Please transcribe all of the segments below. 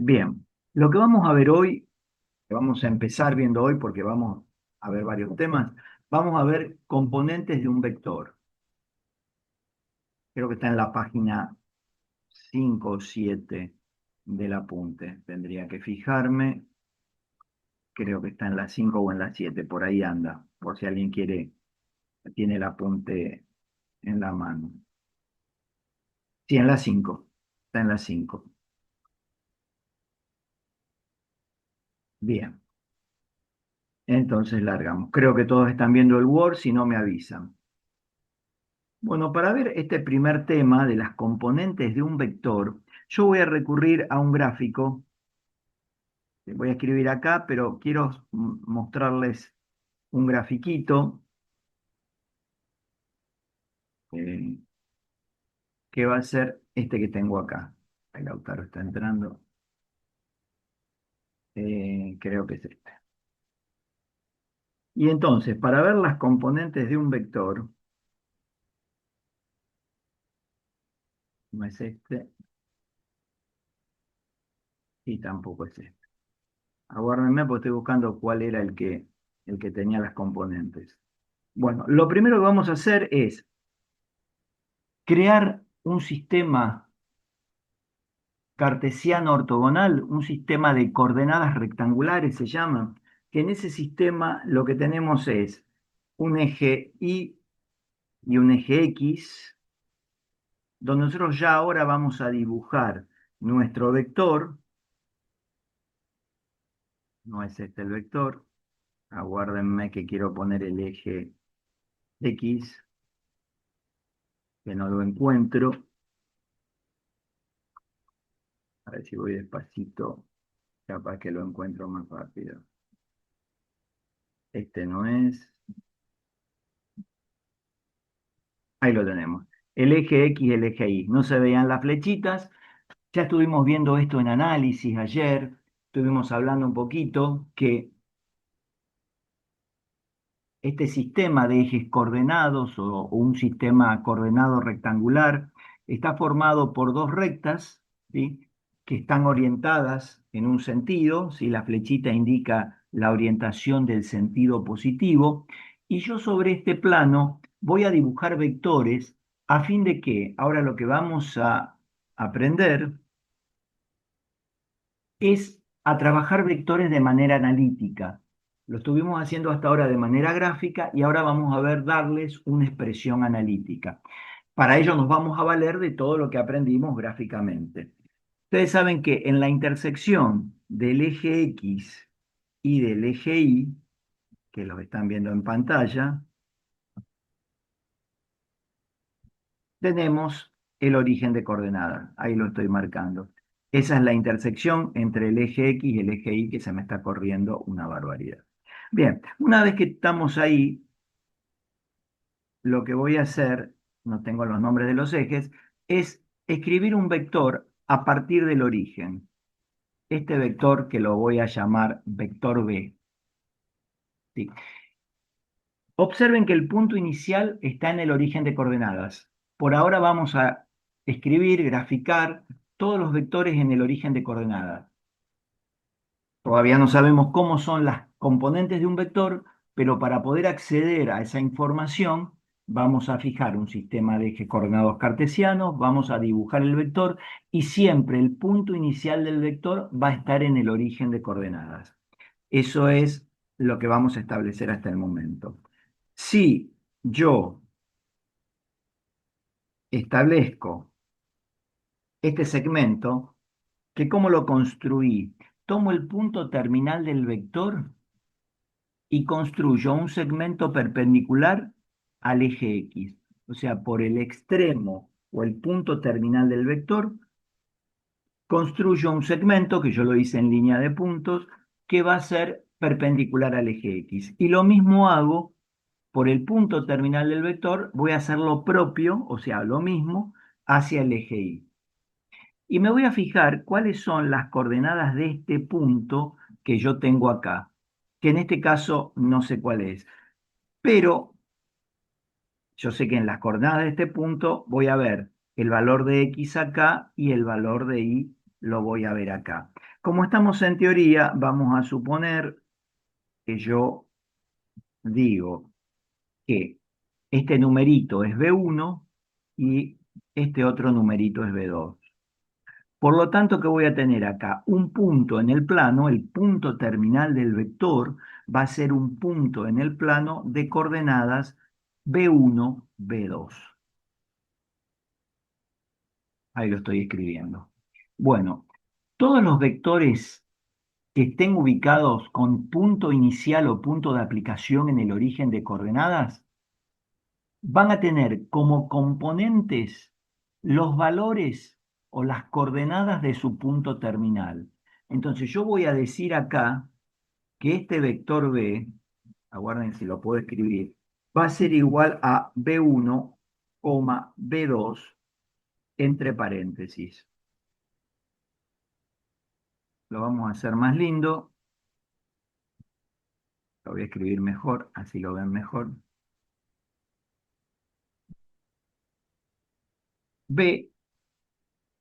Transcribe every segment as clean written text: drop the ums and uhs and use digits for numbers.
Bien, lo que vamos a ver hoy, que vamos a empezar viendo hoy porque vamos a ver varios temas, vamos a ver componentes de un vector. Creo que está en la página 5 o 7 del apunte. Tendría que fijarme, creo que está en la 5 o en la 7, por ahí anda, por si alguien quiere, tiene el apunte en la mano. Sí, en la 5, está en la 5. Bien, entonces largamos. Creo que todos están viendo el Word, si no me avisan. Bueno, para ver este primer tema de las componentes de un vector, yo voy a recurrir a un gráfico que voy a escribir acá, pero quiero mostrarles un grafiquito eh, que va a ser este que tengo acá. El Lautaro está entrando, creo que es este. Y entonces, para ver las componentes de un vector, no es este y tampoco es este. Aguárdenme porque estoy buscando cuál era el que tenía las componentes. Bueno, lo primero que vamos a hacer es crear un sistema cartesiano ortogonal, un sistema de coordenadas rectangulares se llama, que en ese sistema lo que tenemos es un eje Y y un eje X, donde nosotros ya ahora vamos a dibujar nuestro vector, no es este el vector, aguárdenme que quiero poner el eje X, que no lo encuentro, a ver si voy despacito, capaz que lo encuentro más rápido. Este no es. Ahí lo tenemos. El eje X y el eje Y. No se veían las flechitas. Ya estuvimos viendo esto en análisis ayer. Estuvimos hablando un poquito que este sistema de ejes coordenados o un sistema coordenado rectangular está formado por dos rectas, ¿sí? Que están orientadas en un sentido, ¿sí? La flechita indica la orientación del sentido positivo, y yo sobre este plano voy a dibujar vectores a fin de que ahora lo que vamos a aprender es a trabajar vectores de manera analítica. Lo estuvimos haciendo hasta ahora de manera gráfica y ahora vamos a ver darles una expresión analítica. Para ello nos vamos a valer de todo lo que aprendimos gráficamente. Ustedes saben que en la intersección del eje X y del eje Y, que lo están viendo en pantalla, tenemos el origen de coordenadas. Ahí lo estoy marcando. Esa es la intersección entre el eje X y el eje Y, que se me está corriendo una barbaridad. Bien, una vez que estamos ahí, lo que voy a hacer, no tengo los nombres de los ejes, es escribir un vector a partir del origen. Este vector que lo voy a llamar vector B. ¿Sí? Observen que el punto inicial está en el origen de coordenadas. Por ahora vamos a escribir, graficar todos los vectores en el origen de coordenadas. Todavía no sabemos cómo son las componentes de un vector, pero para poder acceder a esa información vamos a fijar un sistema de ejes coordenados cartesianos, vamos a dibujar el vector y siempre el punto inicial del vector va a estar en el origen de coordenadas. Eso es lo que vamos a establecer hasta el momento. Si yo establezco este segmento, que cómo lo construí, tomo el punto terminal del vector y construyo un segmento perpendicular al eje X. O sea, por el extremo o el punto terminal del vector, construyo un segmento, que yo lo hice en línea de puntos, que va a ser perpendicular al eje X. Y lo mismo hago por el punto terminal del vector, voy a hacer lo propio, o sea, lo mismo, hacia el eje Y. Y me voy a fijar cuáles son las coordenadas de este punto que yo tengo acá, que en este caso no sé cuál es. Pero yo sé que en las coordenadas de este punto voy a ver el valor de X acá y el valor de Y lo voy a ver acá. Como estamos en teoría, vamos a suponer que yo digo que este numerito es B1 y este otro numerito es B2. Por lo tanto, que voy a tener acá un punto en el plano, el punto terminal del vector va a ser un punto en el plano de coordenadas B1, B2. Ahí lo estoy escribiendo. Bueno, todos los vectores que estén ubicados con punto inicial o punto de aplicación en el origen de coordenadas van a tener como componentes los valores o las coordenadas de su punto terminal. Entonces yo voy a decir acá que este vector B, aguarden si lo puedo escribir, va a ser igual a B1, B2 entre paréntesis. Lo vamos a hacer más lindo, lo voy a escribir mejor, así lo ven mejor. B,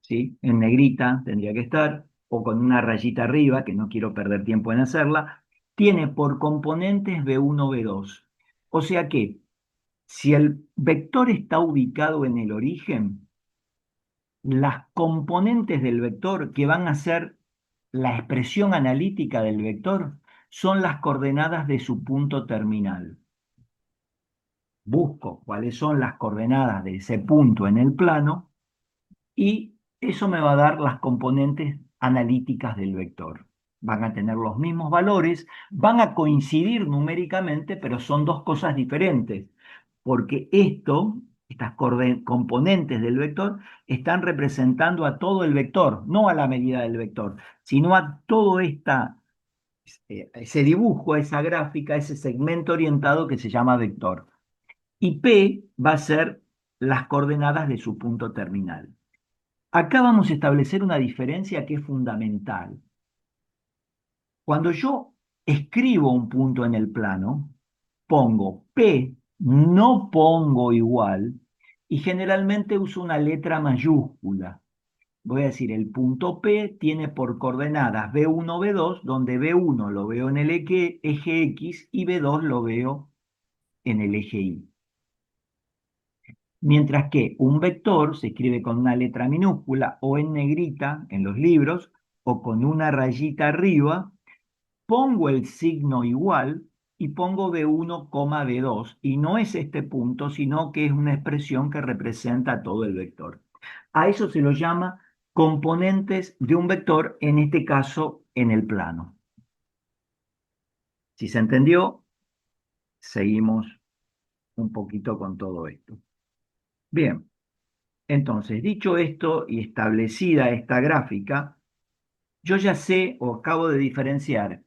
¿sí? En negrita tendría que estar, o con una rayita arriba, que no quiero perder tiempo en hacerla, tiene por componentes B1, B2. O sea que si el vector está ubicado en el origen, las componentes del vector que van a ser la expresión analítica del vector son las coordenadas de su punto terminal. Busco cuáles son las coordenadas de ese punto en el plano y eso me va a dar las componentes analíticas del vector. Van a tener los mismos valores, van a coincidir numéricamente, pero son dos cosas diferentes, porque estas componentes del vector, están representando a todo el vector, no a la medida del vector, sino a todo ese dibujo, esa gráfica, ese segmento orientado que se llama vector. Y P va a ser las coordenadas de su punto terminal. Acá vamos a establecer una diferencia que es fundamental. Cuando yo escribo un punto en el plano, pongo P, no pongo igual, y generalmente uso una letra mayúscula. Voy a decir, el punto P tiene por coordenadas B1, B2, donde B1 lo veo en el eje X y B2 lo veo en el eje Y. Mientras que un vector se escribe con una letra minúscula o en negrita en los libros o con una rayita arriba, pongo el signo igual y pongo B1, B2 y no es este punto, sino que es una expresión que representa todo el vector. A eso se lo llama componentes de un vector, en este caso en el plano. Si se entendió, seguimos un poquito con todo esto. Bien. Entonces, dicho esto y establecida esta gráfica, yo ya sé o acabo de diferenciar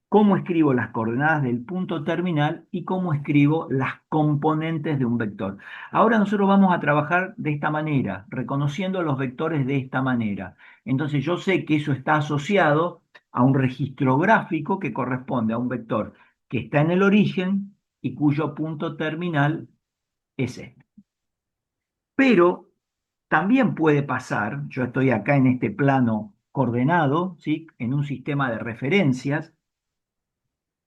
cómo escribo las coordenadas del punto terminal y cómo escribo las componentes de un vector. Ahora nosotros vamos a trabajar de esta manera, reconociendo los vectores de esta manera. Entonces yo sé que eso está asociado a un registro gráfico que corresponde a un vector que está en el origen y cuyo punto terminal es este. Pero también puede pasar, yo estoy acá en este plano coordenado, ¿sí? En un sistema de referencias,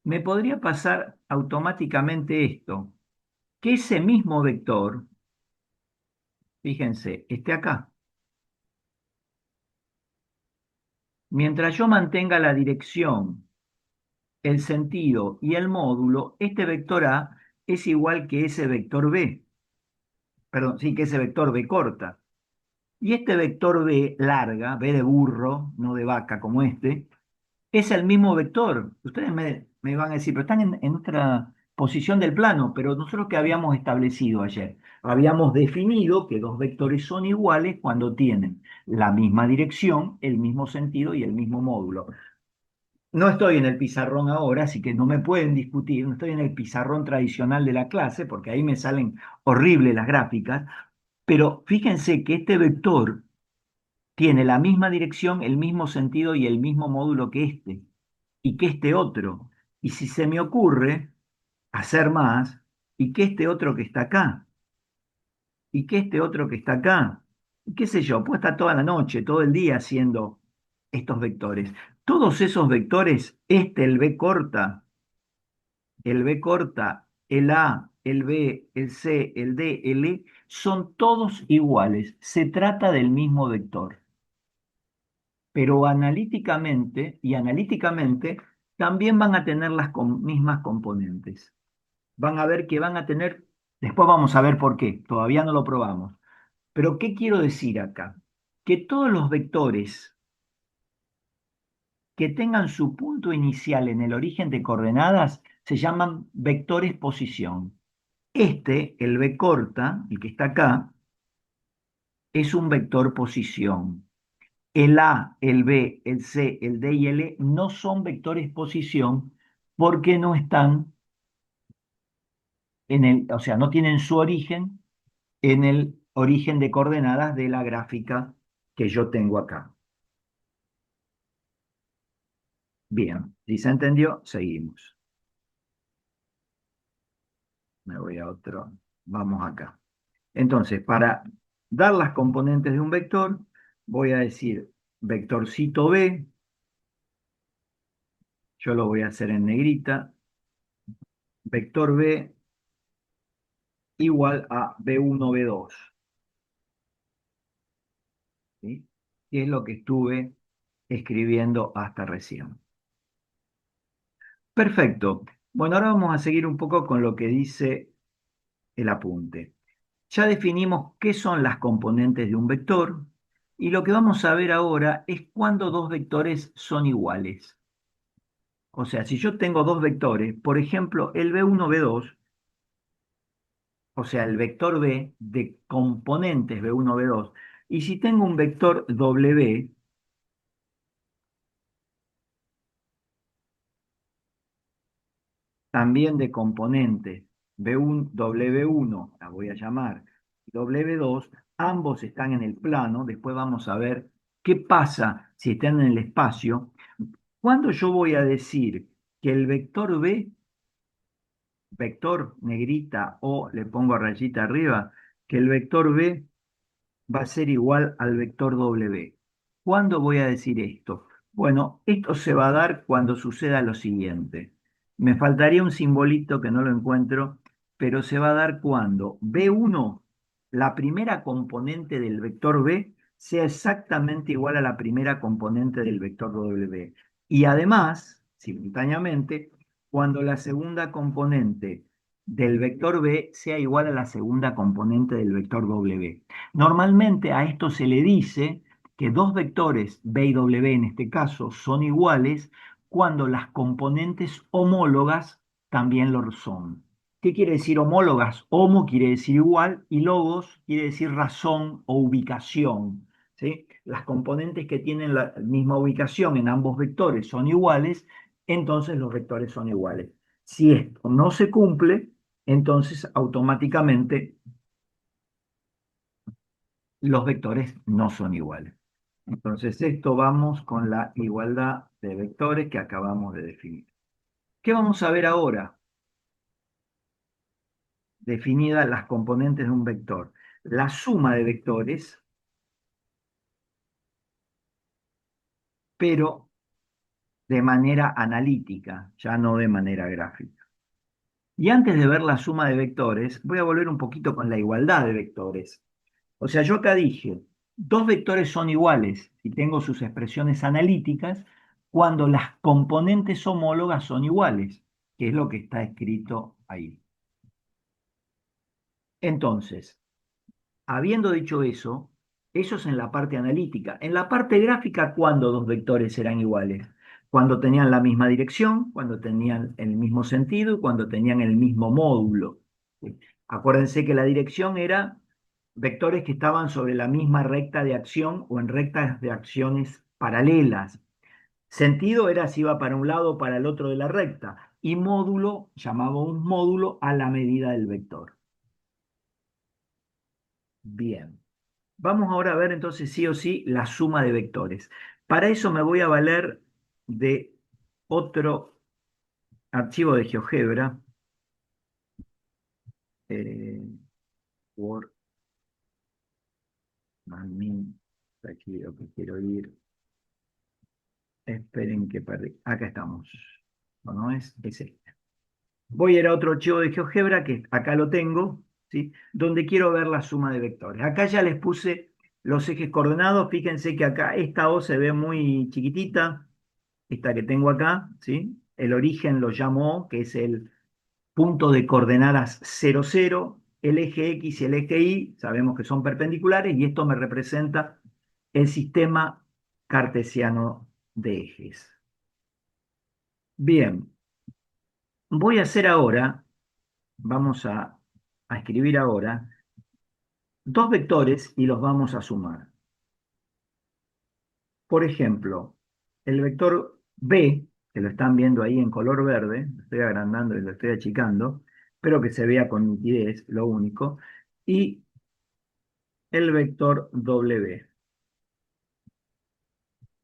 me podría pasar automáticamente esto, que ese mismo vector, fíjense, esté acá. Mientras yo mantenga la dirección, el sentido y el módulo, este vector A es igual que ese vector B, perdón, sí, que ese vector B corta. Y este vector B larga, B de burro, no de vaca como este, es el mismo vector. Ustedes me van a decir, pero están en otra posición del plano, pero nosotros que habíamos establecido ayer, habíamos definido que dos vectores son iguales cuando tienen la misma dirección, el mismo sentido y el mismo módulo. No estoy en el pizarrón ahora, así que no me pueden discutir, no estoy en el pizarrón tradicional de la clase, porque ahí me salen horribles las gráficas, pero fíjense que este vector tiene la misma dirección, el mismo sentido y el mismo módulo que este y que este otro. Y si se me ocurre hacer más, y que este otro que está acá, y que este otro que está acá, qué sé yo, puedo estar toda la noche, todo el día haciendo estos vectores. Todos esos vectores, el B corta, el B corta, el A, el B, el C, el D, el E, son todos iguales. Se trata del mismo vector. Pero analíticamente también van a tener las mismas componentes. Van a ver que van a tener, después vamos a ver por qué, todavía no lo probamos. Pero ¿qué quiero decir acá? Que todos los vectores que tengan su punto inicial en el origen de coordenadas se llaman vectores posición. El B corta, el que está acá, es un vector posición. El A, el B, el C, el D y el E no son vectores posición porque no están o sea, no tienen su origen en el origen de coordenadas de la gráfica que yo tengo acá. Bien, si se entendió, seguimos. Me voy a otro. Vamos acá. Entonces, para dar las componentes de un vector, voy a decir vectorcito B, yo lo voy a hacer en negrita, vector B igual a B1, B2. ¿Sí? Que es lo que estuve escribiendo hasta recién. Perfecto. Bueno, ahora vamos a seguir un poco con lo que dice el apunte. Ya definimos qué son las componentes de un vector y lo que vamos a ver ahora es cuando dos vectores son iguales. O sea, si yo tengo dos vectores, por ejemplo, el B1, B2, o sea, el vector B de componentes B1, B2, y si tengo un vector W, también de componentes B1, W1, la voy a llamar W2, ambos están en el plano, después vamos a ver qué pasa si están en el espacio. ¿Cuándo yo voy a decir que el vector B, vector negrita o le pongo rayita arriba, que el vector B va a ser igual al vector W? ¿Cuándo voy a decir esto? Bueno, esto se va a dar cuando suceda lo siguiente. Me faltaría un simbolito que no lo encuentro, pero se va a dar cuando B1, la primera componente del vector B, sea exactamente igual a la primera componente del vector W. Y además, simultáneamente, cuando la segunda componente del vector B sea igual a la segunda componente del vector W. Normalmente a esto se le dice que dos vectores B y W en este caso son iguales cuando las componentes homólogas también lo son. ¿Qué quiere decir homólogas? Homo quiere decir igual y logos quiere decir razón o ubicación. ¿Sí? Las componentes que tienen la misma ubicación en ambos vectores son iguales, entonces los vectores son iguales. Si esto no se cumple, entonces automáticamente los vectores no son iguales. Entonces, esto vamos con la igualdad de vectores que acabamos de definir. ¿Qué vamos a ver ahora? Definidas las componentes de un vector. La suma de vectores, pero de manera analítica, ya no de manera gráfica. Y antes de ver la suma de vectores, voy a volver un poquito con la igualdad de vectores. O sea, yo acá dije, dos vectores son iguales y tengo sus expresiones analíticas cuando las componentes homólogas son iguales, que es lo que está escrito ahí. Entonces, habiendo dicho eso es en la parte analítica. En la parte gráfica, ¿cuándo dos vectores serán iguales? Cuando tenían la misma dirección, cuando tenían el mismo sentido y cuando tenían el mismo módulo. ¿Sí? Acuérdense que la dirección era vectores que estaban sobre la misma recta de acción o en rectas de acciones paralelas. Sentido era si iba para un lado o para el otro de la recta. Y módulo, llamábamos módulo a la medida del vector. Bien. Vamos ahora a ver entonces sí o sí la suma de vectores. Para eso me voy a valer de otro archivo de GeoGebra, eh, Word A mí, aquí lo que quiero ir. Esperen que perdí. Acá estamos. ¿O no es? Es este. Voy a ir a otro archivo de GeoGebra, que acá lo tengo, ¿sí? Donde quiero ver la suma de vectores. Acá ya les puse los ejes coordenados. Fíjense que acá esta O se ve muy chiquitita, esta que tengo acá, ¿sí? El origen lo llamo O, que es el punto de coordenadas 0, 0. El eje X y el eje Y sabemos que son perpendiculares y esto me representa el sistema cartesiano de ejes. Bien, voy a hacer ahora, vamos a escribir ahora dos vectores y los vamos a sumar. Por ejemplo, el vector B, que lo están viendo ahí en color verde, lo estoy agrandando y lo estoy achicando, espero que se vea con nitidez, lo único, y el vector W.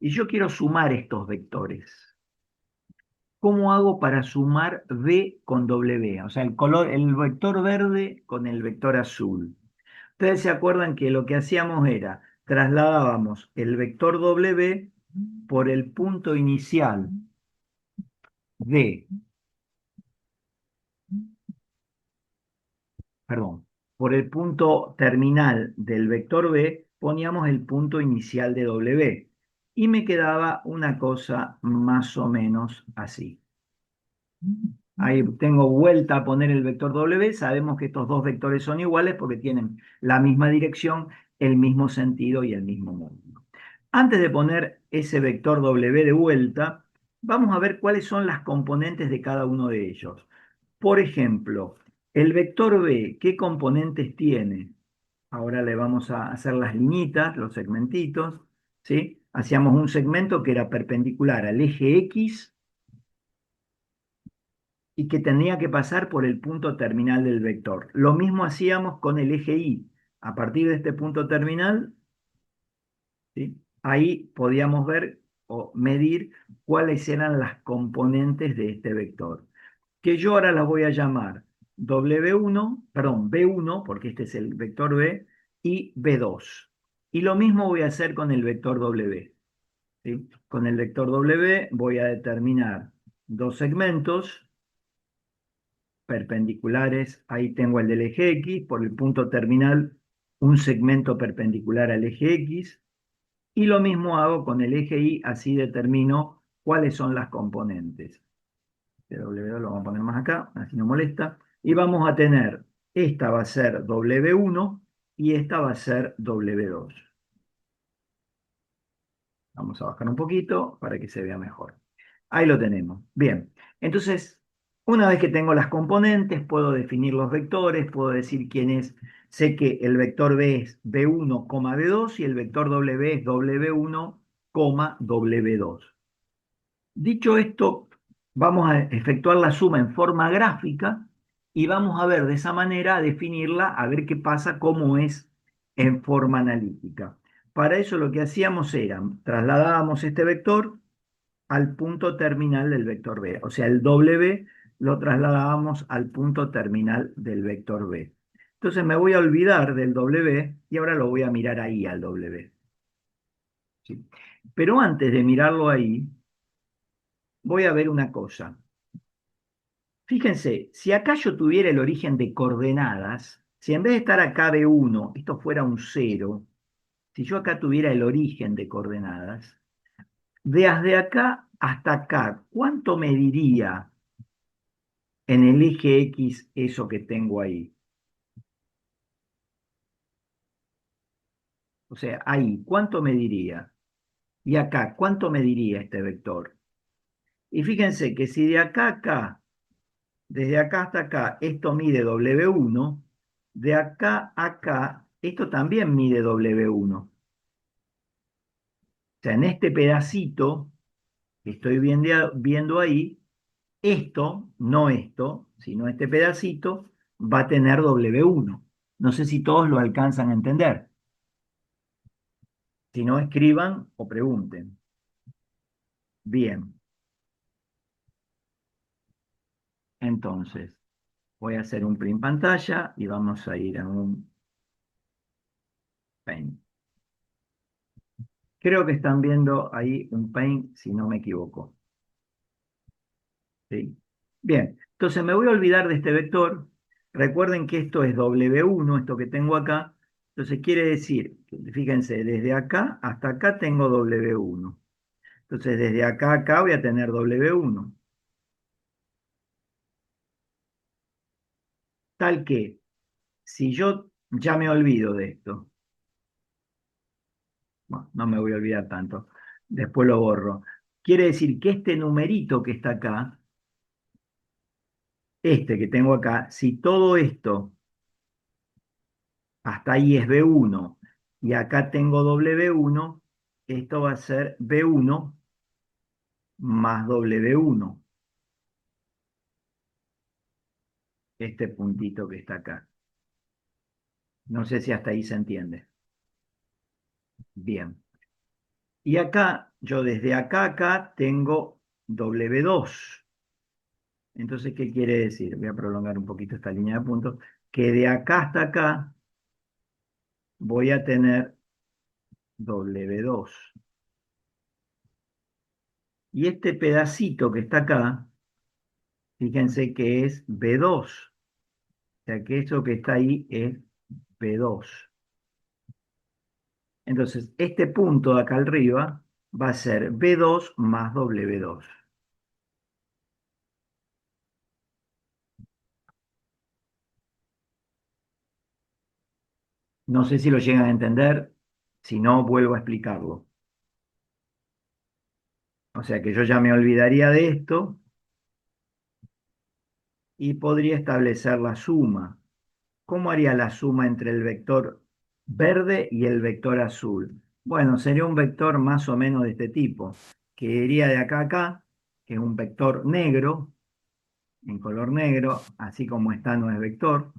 Y yo quiero sumar estos vectores. ¿Cómo hago para sumar B con W? O sea, el vector verde con el vector azul. Ustedes se acuerdan que lo que hacíamos era trasladábamos el vector W por el punto inicial de, perdón, por el punto terminal del vector B, poníamos el punto inicial de W. Y me quedaba una cosa más o menos así. Ahí tengo vuelta a poner el vector W. Sabemos que estos dos vectores son iguales porque tienen la misma dirección, el mismo sentido y el mismo módulo. Antes de poner ese vector W de vuelta, vamos a ver cuáles son las componentes de cada uno de ellos. Por ejemplo, el vector B, ¿qué componentes tiene? Ahora le vamos a hacer las liñitas, los segmentitos, ¿sí? Hacíamos un segmento que era perpendicular al eje X y que tenía que pasar por el punto terminal del vector. Lo mismo hacíamos con el eje Y. A partir de este punto terminal, ¿sí? Ahí podíamos ver o medir cuáles eran las componentes de este vector, que yo ahora las voy a llamar W1, perdón, B1, porque este es el vector B, y B2. Y lo mismo voy a hacer con el vector W. ¿Sí? Con el vector W voy a determinar dos segmentos perpendiculares. Ahí tengo el del eje X, por el punto terminal, un segmento perpendicular al eje X. Y lo mismo hago con el eje Y, así determino cuáles son las componentes. El W2 lo vamos a poner más acá, así no molesta. Y vamos a tener, esta va a ser W1 y esta va a ser W2. Vamos a bajar un poquito para que se vea mejor. Ahí lo tenemos. Bien, entonces, una vez que tengo las componentes, puedo definir los vectores, puedo decir quién es. Sé que el vector B es B1, B2 y el vector W es W1, W2. Dicho esto, vamos a efectuar la suma en forma gráfica y vamos a ver de esa manera, a definirla, a ver qué pasa, cómo es en forma analítica. Para eso lo que hacíamos era, trasladábamos este vector al punto terminal del vector B. O sea, el W lo trasladábamos al punto terminal del vector B. Entonces me voy a olvidar del W y ahora lo voy a mirar ahí al W. ¿Sí? Pero antes de mirarlo ahí, voy a ver una cosa. Fíjense, si acá yo tuviera el origen de coordenadas, si en vez de estar acá B1, esto fuera un 0, si yo acá tuviera el origen de coordenadas, desde acá hasta acá, ¿cuánto mediría en el eje X eso que tengo ahí? O sea, ahí, ¿cuánto mediría? Y acá, ¿cuánto mediría este vector? Y fíjense que si de acá a acá, desde acá hasta acá, esto mide W1, de acá a acá, esto también mide W1. O sea, en este pedacito que estoy viendo ahí, esto, no esto, sino este pedacito, va a tener W1. No sé si todos lo alcanzan a entender. Si no, escriban o pregunten. Bien, entonces voy a hacer un print pantalla y vamos a ir a un Paint. Creo que están viendo ahí un paint, si no me equivoco. ¿Sí? Bien, entonces me voy a olvidar de este vector. Recuerden que esto es W1, esto que tengo acá. Entonces quiere decir, fíjense, desde acá hasta acá tengo W1. Entonces desde acá a acá voy a tener W1. Tal que si yo ya me olvido de esto, bueno, no me voy a olvidar tanto, después lo borro. Quiere decir que este numerito que está acá, este que tengo acá, si todo esto hasta ahí es B1 y acá tengo W1, esto va a ser B1 más W1, este puntito que está acá. No sé si hasta ahí se entiende. Bien. Y acá, yo desde acá a acá tengo W2. Entonces, ¿qué quiere decir? Voy a prolongar un poquito esta línea de puntos. Que de acá hasta acá voy a tener W2. Y este pedacito que está acá, fíjense que es B2. O sea que eso que está ahí es B2. Entonces, este punto de acá arriba va a ser B2 más W2. No sé si lo llegan a entender, si no, vuelvo a explicarlo. O sea que yo ya me olvidaría de esto y podría establecer la suma. ¿Cómo haría la suma entre el vector verde y el vector azul? Bueno, sería un vector más o menos de este tipo, que iría de acá a acá, que es un vector negro, en color negro, así como está no es vector.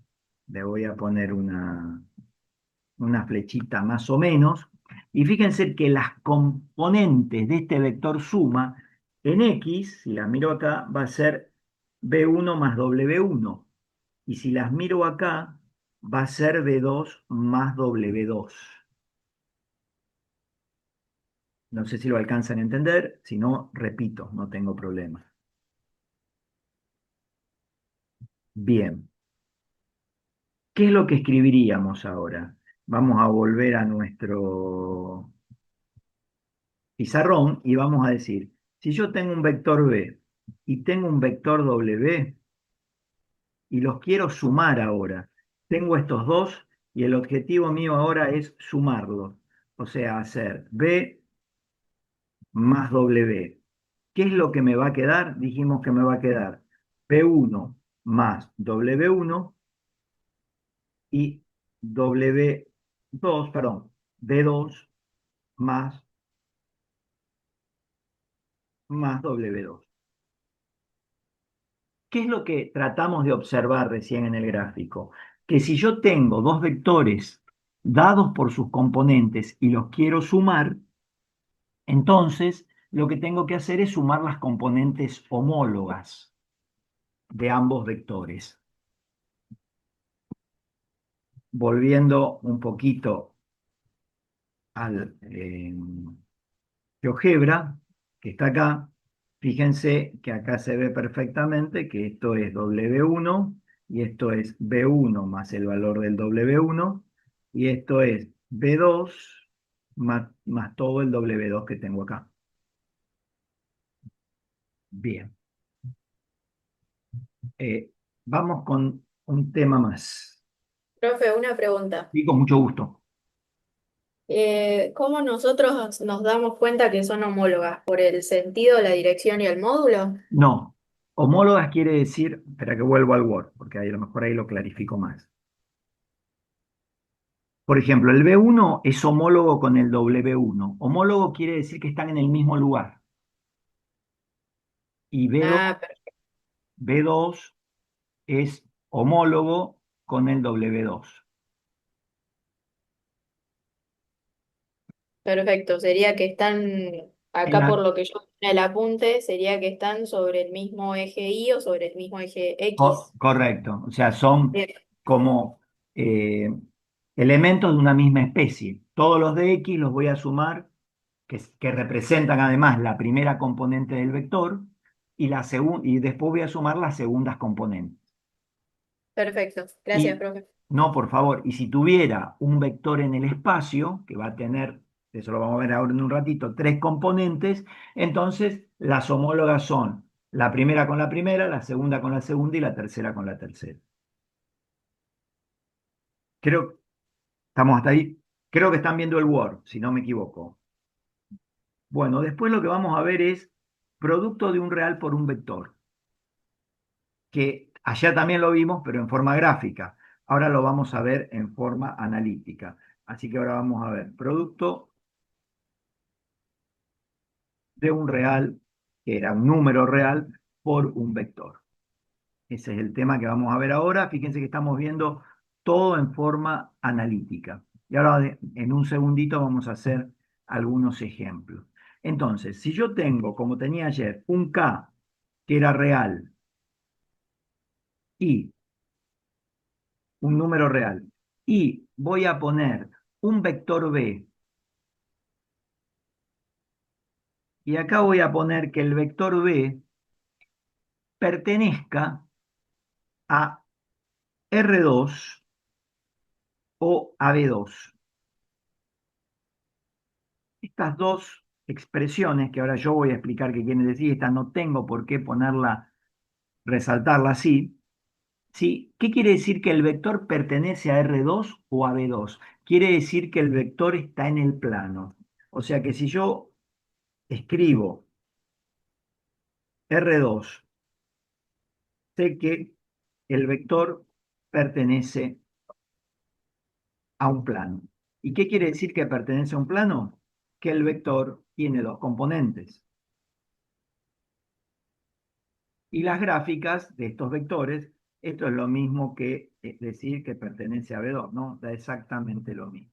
Le voy a poner una flechita más o menos. Y fíjense que las componentes de este vector suma en X, si las miro acá, va a ser B1 más W1. Y si las miro acá, va a ser B2 más W2. No sé si lo alcanzan a entender, si no, repito, no tengo problema. Bien, ¿qué es lo que escribiríamos ahora? Vamos a volver a nuestro pizarrón y vamos a decir, si yo tengo un vector B y tengo un vector W y los quiero sumar ahora, tengo estos dos y el objetivo mío ahora es sumarlos, o sea, hacer B más W. ¿Qué es lo que me va a quedar? Dijimos que me va a quedar B1 más W1 y W2, perdón, B2 más W2. ¿Qué es lo que tratamos de observar recién en el gráfico? Que si yo tengo dos vectores dados por sus componentes y los quiero sumar, entonces lo que tengo que hacer es sumar las componentes homólogas de ambos vectores. Volviendo un poquito al GeoGebra, que está acá, fíjense que acá se ve perfectamente que esto es W1 y esto es B1 más el valor del W1 y esto es B2 más todo el W2 que tengo acá. Bien, eh, vamos con un tema más. Profe, una pregunta. Y con mucho gusto. ¿Cómo nosotros nos damos cuenta que son homólogas? ¿Por el sentido, la dirección y el módulo? No, homólogas quiere decir, espera que vuelvo al Word, porque ahí a lo mejor ahí lo clarifico más. Por ejemplo, el B1 es homólogo con el W1. Homólogo quiere decir que están en el mismo lugar. Y B2, Ah, B2 es homólogo con el W2. perfecto. Sería que están, En acá por la- lo que yo en el apunte, sería que están sobre el mismo eje Y o sobre el mismo eje X. correcto. O sea, son Bien, como elementos de una misma especie. Todos los de X los voy a sumar que representan además la primera componente del vector y después voy a sumar las segundas componentes. Perfecto. Gracias, Y profe. no, por favor, y si tuviera un vector en el espacio, que va a tener, eso lo vamos a ver ahora en un ratito, tres componentes, entonces las homólogas son la primera con la primera, la segunda con la segunda y la tercera con la tercera. Creo, estamos hasta ahí. Creo que están viendo el Word, si no me equivoco. Bueno, después lo que vamos a ver es producto de un real por un vector, que allá también lo vimos, pero en forma gráfica. Ahora lo vamos a ver en forma analítica. Así que ahora vamos a ver producto de un real, que era un número real, por un vector. Ese es el tema que vamos a ver ahora. Fíjense que estamos viendo todo en forma analítica. Y ahora en un segundito vamos a hacer algunos ejemplos. Entonces, si yo tengo, como tenía ayer, un K que era real y un número real, y voy a poner un vector B, y acá voy a poner que el vector B pertenezca a R2 o a B2. Estas dos expresiones, que ahora yo voy a explicar qué quieren decir, esta no tengo por qué ponerla, resaltarla así, ¿sí? ¿Qué quiere decir que el vector pertenece a R2 o a B2? Quiere decir que el vector está en el plano. O sea que si yo escribo R2, sé que el vector pertenece a un plano. ¿Y qué quiere decir que pertenece a un plano? Que el vector tiene dos componentes. Y las gráficas de estos vectores, esto es lo mismo que decir que pertenece a B2, ¿no? Da exactamente lo mismo.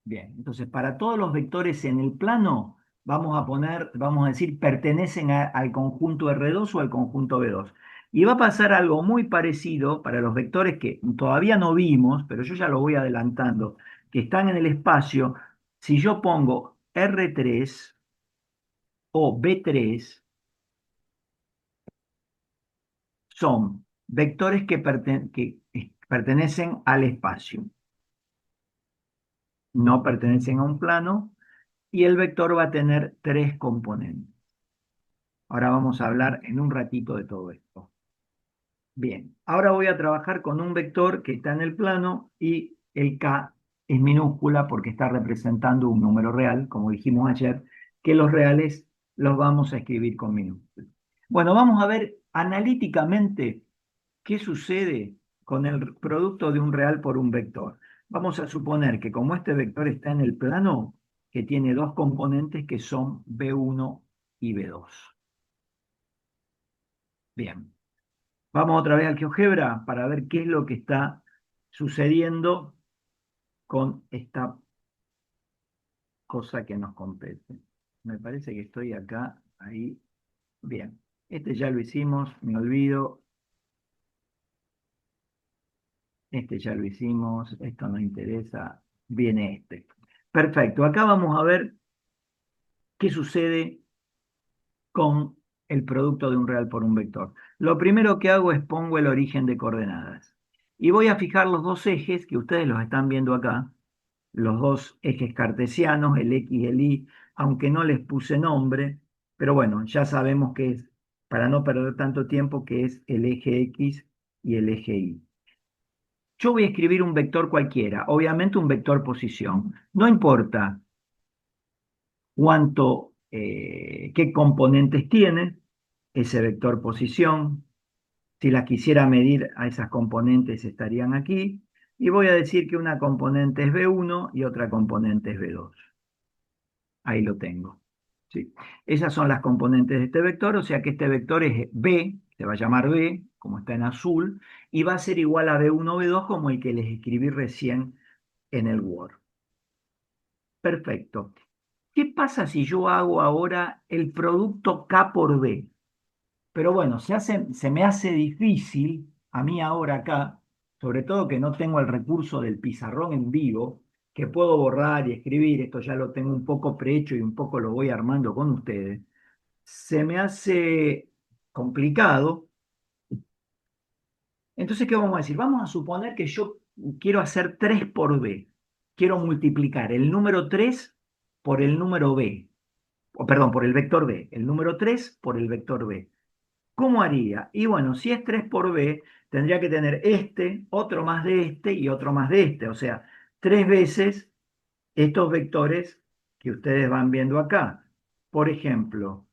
Bien, entonces para todos los vectores en el plano, vamos a decir, pertenecen al conjunto R2 o al conjunto B2. Y va a pasar algo muy parecido para los vectores que todavía no vimos, pero yo ya lo voy adelantando, que están en el espacio. Si yo pongo R3 o B3, son vectores que pertenecen al espacio, no pertenecen a un plano, y el vector va a tener tres componentes. Ahora vamos a hablar en un ratito de todo esto. Bien, ahora voy a trabajar con un vector que está en el plano y el K es minúscula porque está representando un número real, como dijimos ayer, que los reales los vamos a escribir con minúscula. Bueno, vamos a ver analíticamente qué sucede con el producto de un real por un vector. Vamos a suponer que como este vector está en el plano, que tiene dos componentes que son B1 y B2. Bien, vamos otra vez al GeoGebra para ver qué es lo que está sucediendo con esta cosa que nos compete. Me parece que estoy acá, ahí. Bien, este ya lo hicimos, me olvido. Este ya lo hicimos, esto no interesa, viene este. Perfecto, acá vamos a ver qué sucede con el producto de un real por un vector. Lo primero que hago es pongo el origen de coordenadas. Y voy a fijar los dos ejes que ustedes los están viendo acá, los dos ejes cartesianos, el X y el Y, aunque no les puse nombre, pero bueno, ya sabemos que es, para no perder tanto tiempo, que es el eje X y el eje Y. Yo voy a escribir un vector cualquiera, obviamente un vector posición. No importa qué componentes tiene ese vector posición. Si las quisiera medir a esas componentes estarían aquí. Y voy a decir que una componente es B1 y otra componente es B2. Ahí lo tengo. ¿Sí? Esas son las componentes de este vector, o sea que este vector es B, se va a llamar B, como está en azul, y va a ser igual a B1, B2 como el que les escribí recién en el Word. Perfecto. ¿Qué pasa si yo hago ahora el producto K por B? Pero bueno, se me hace difícil a mí ahora acá, sobre todo que no tengo el recurso del pizarrón en vivo, que puedo borrar y escribir, esto ya lo tengo un poco prehecho y un poco lo voy armando con ustedes, se me hace complicado. Entonces, ¿qué vamos a decir? Vamos a suponer que yo quiero hacer 3 por b. Quiero multiplicar el número 3 por el número b, o perdón, por el vector b, el número 3 por el vector b. ¿Cómo haría? Y bueno, si es 3 por b, tendría que tener este, otro más de este y otro más de este. O sea, 3 veces estos vectores que ustedes van viendo acá. Por ejemplo,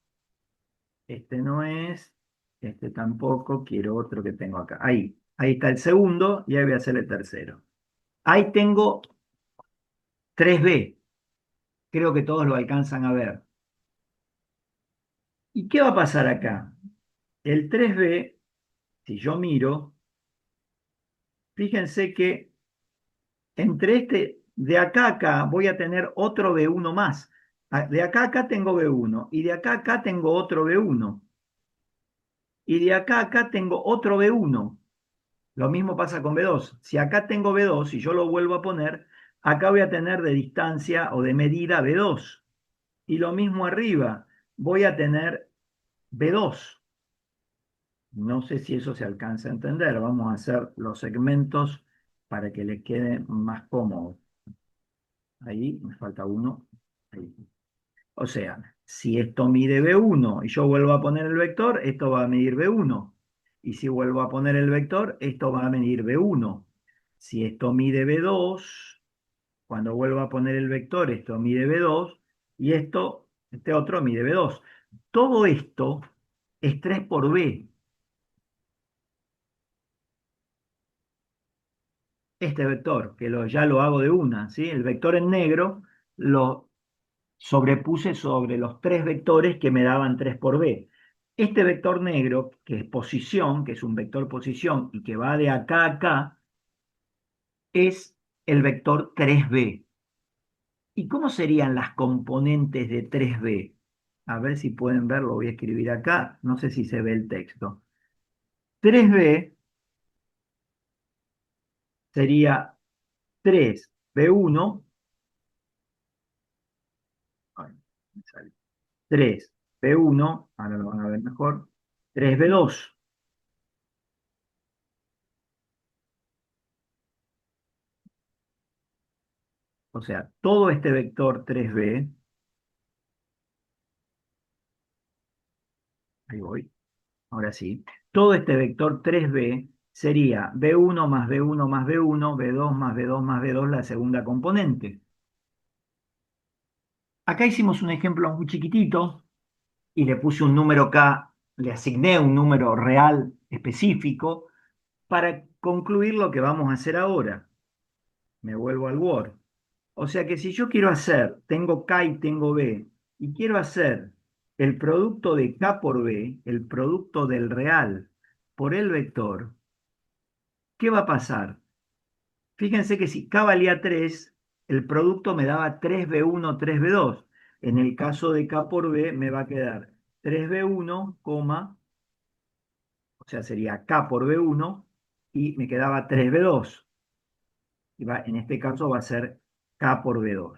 este no es, este tampoco, quiero otro que tengo acá. Ahí está el segundo y ahí voy a hacer el tercero. Ahí tengo 3b, creo que todos lo alcanzan a ver. ¿Y qué va a pasar acá? El 3b, si yo miro, fíjense que entre este, de acá a acá, voy a tener otro B1 más. De acá a acá tengo B1 y de acá a acá tengo otro B1 y de acá a acá tengo otro B1. Lo mismo pasa con B2. Si acá tengo B2 y yo lo vuelvo a poner, acá voy a tener de distancia o de medida B2. Y lo mismo arriba, voy a tener B2. No sé si eso se alcanza a entender. Vamos a hacer los segmentos para que les quede más cómodo. Ahí me falta uno. Ahí. O sea, si esto mide B1 y yo vuelvo a poner el vector, esto va a medir B1. Y si vuelvo a poner el vector, esto va a medir B1. Si esto mide B2, cuando vuelvo a poner el vector, esto mide B2 y este otro mide B2. Todo esto es 3 por B. Este vector, que ya lo hago de una, ¿sí? El vector en negro lo sobrepuse sobre los 3 vectores que me daban 3 por b. Este vector negro, que es posición, que es un vector posición y que va de acá a acá, es el vector 3b. ¿Y cómo serían las componentes de 3b? A ver si pueden ver, lo voy a escribir acá, no sé si se ve el texto. 3b sería 3b1, 3b1, ahora lo van a ver mejor, 3b2. O sea, todo este vector 3b, ahí voy, ahora sí, todo este vector 3b sería b1 más b1 más b1, b2 más b2 más b2, la segunda componente. Acá hicimos un ejemplo muy chiquitito y le puse un número k, le asigné un número real específico para concluir lo que vamos a hacer ahora. Me vuelvo al Word. O sea que si yo quiero hacer, tengo K y tengo B, y quiero hacer el producto de K por B, el producto del real por el vector, ¿qué va a pasar? Fíjense que si K valía 3, el producto me daba 3B1, 3B2. En el caso de K por B me va a quedar 3B1, o sea, sería K por B1, y me quedaba 3B2. En este caso va a ser K por B2.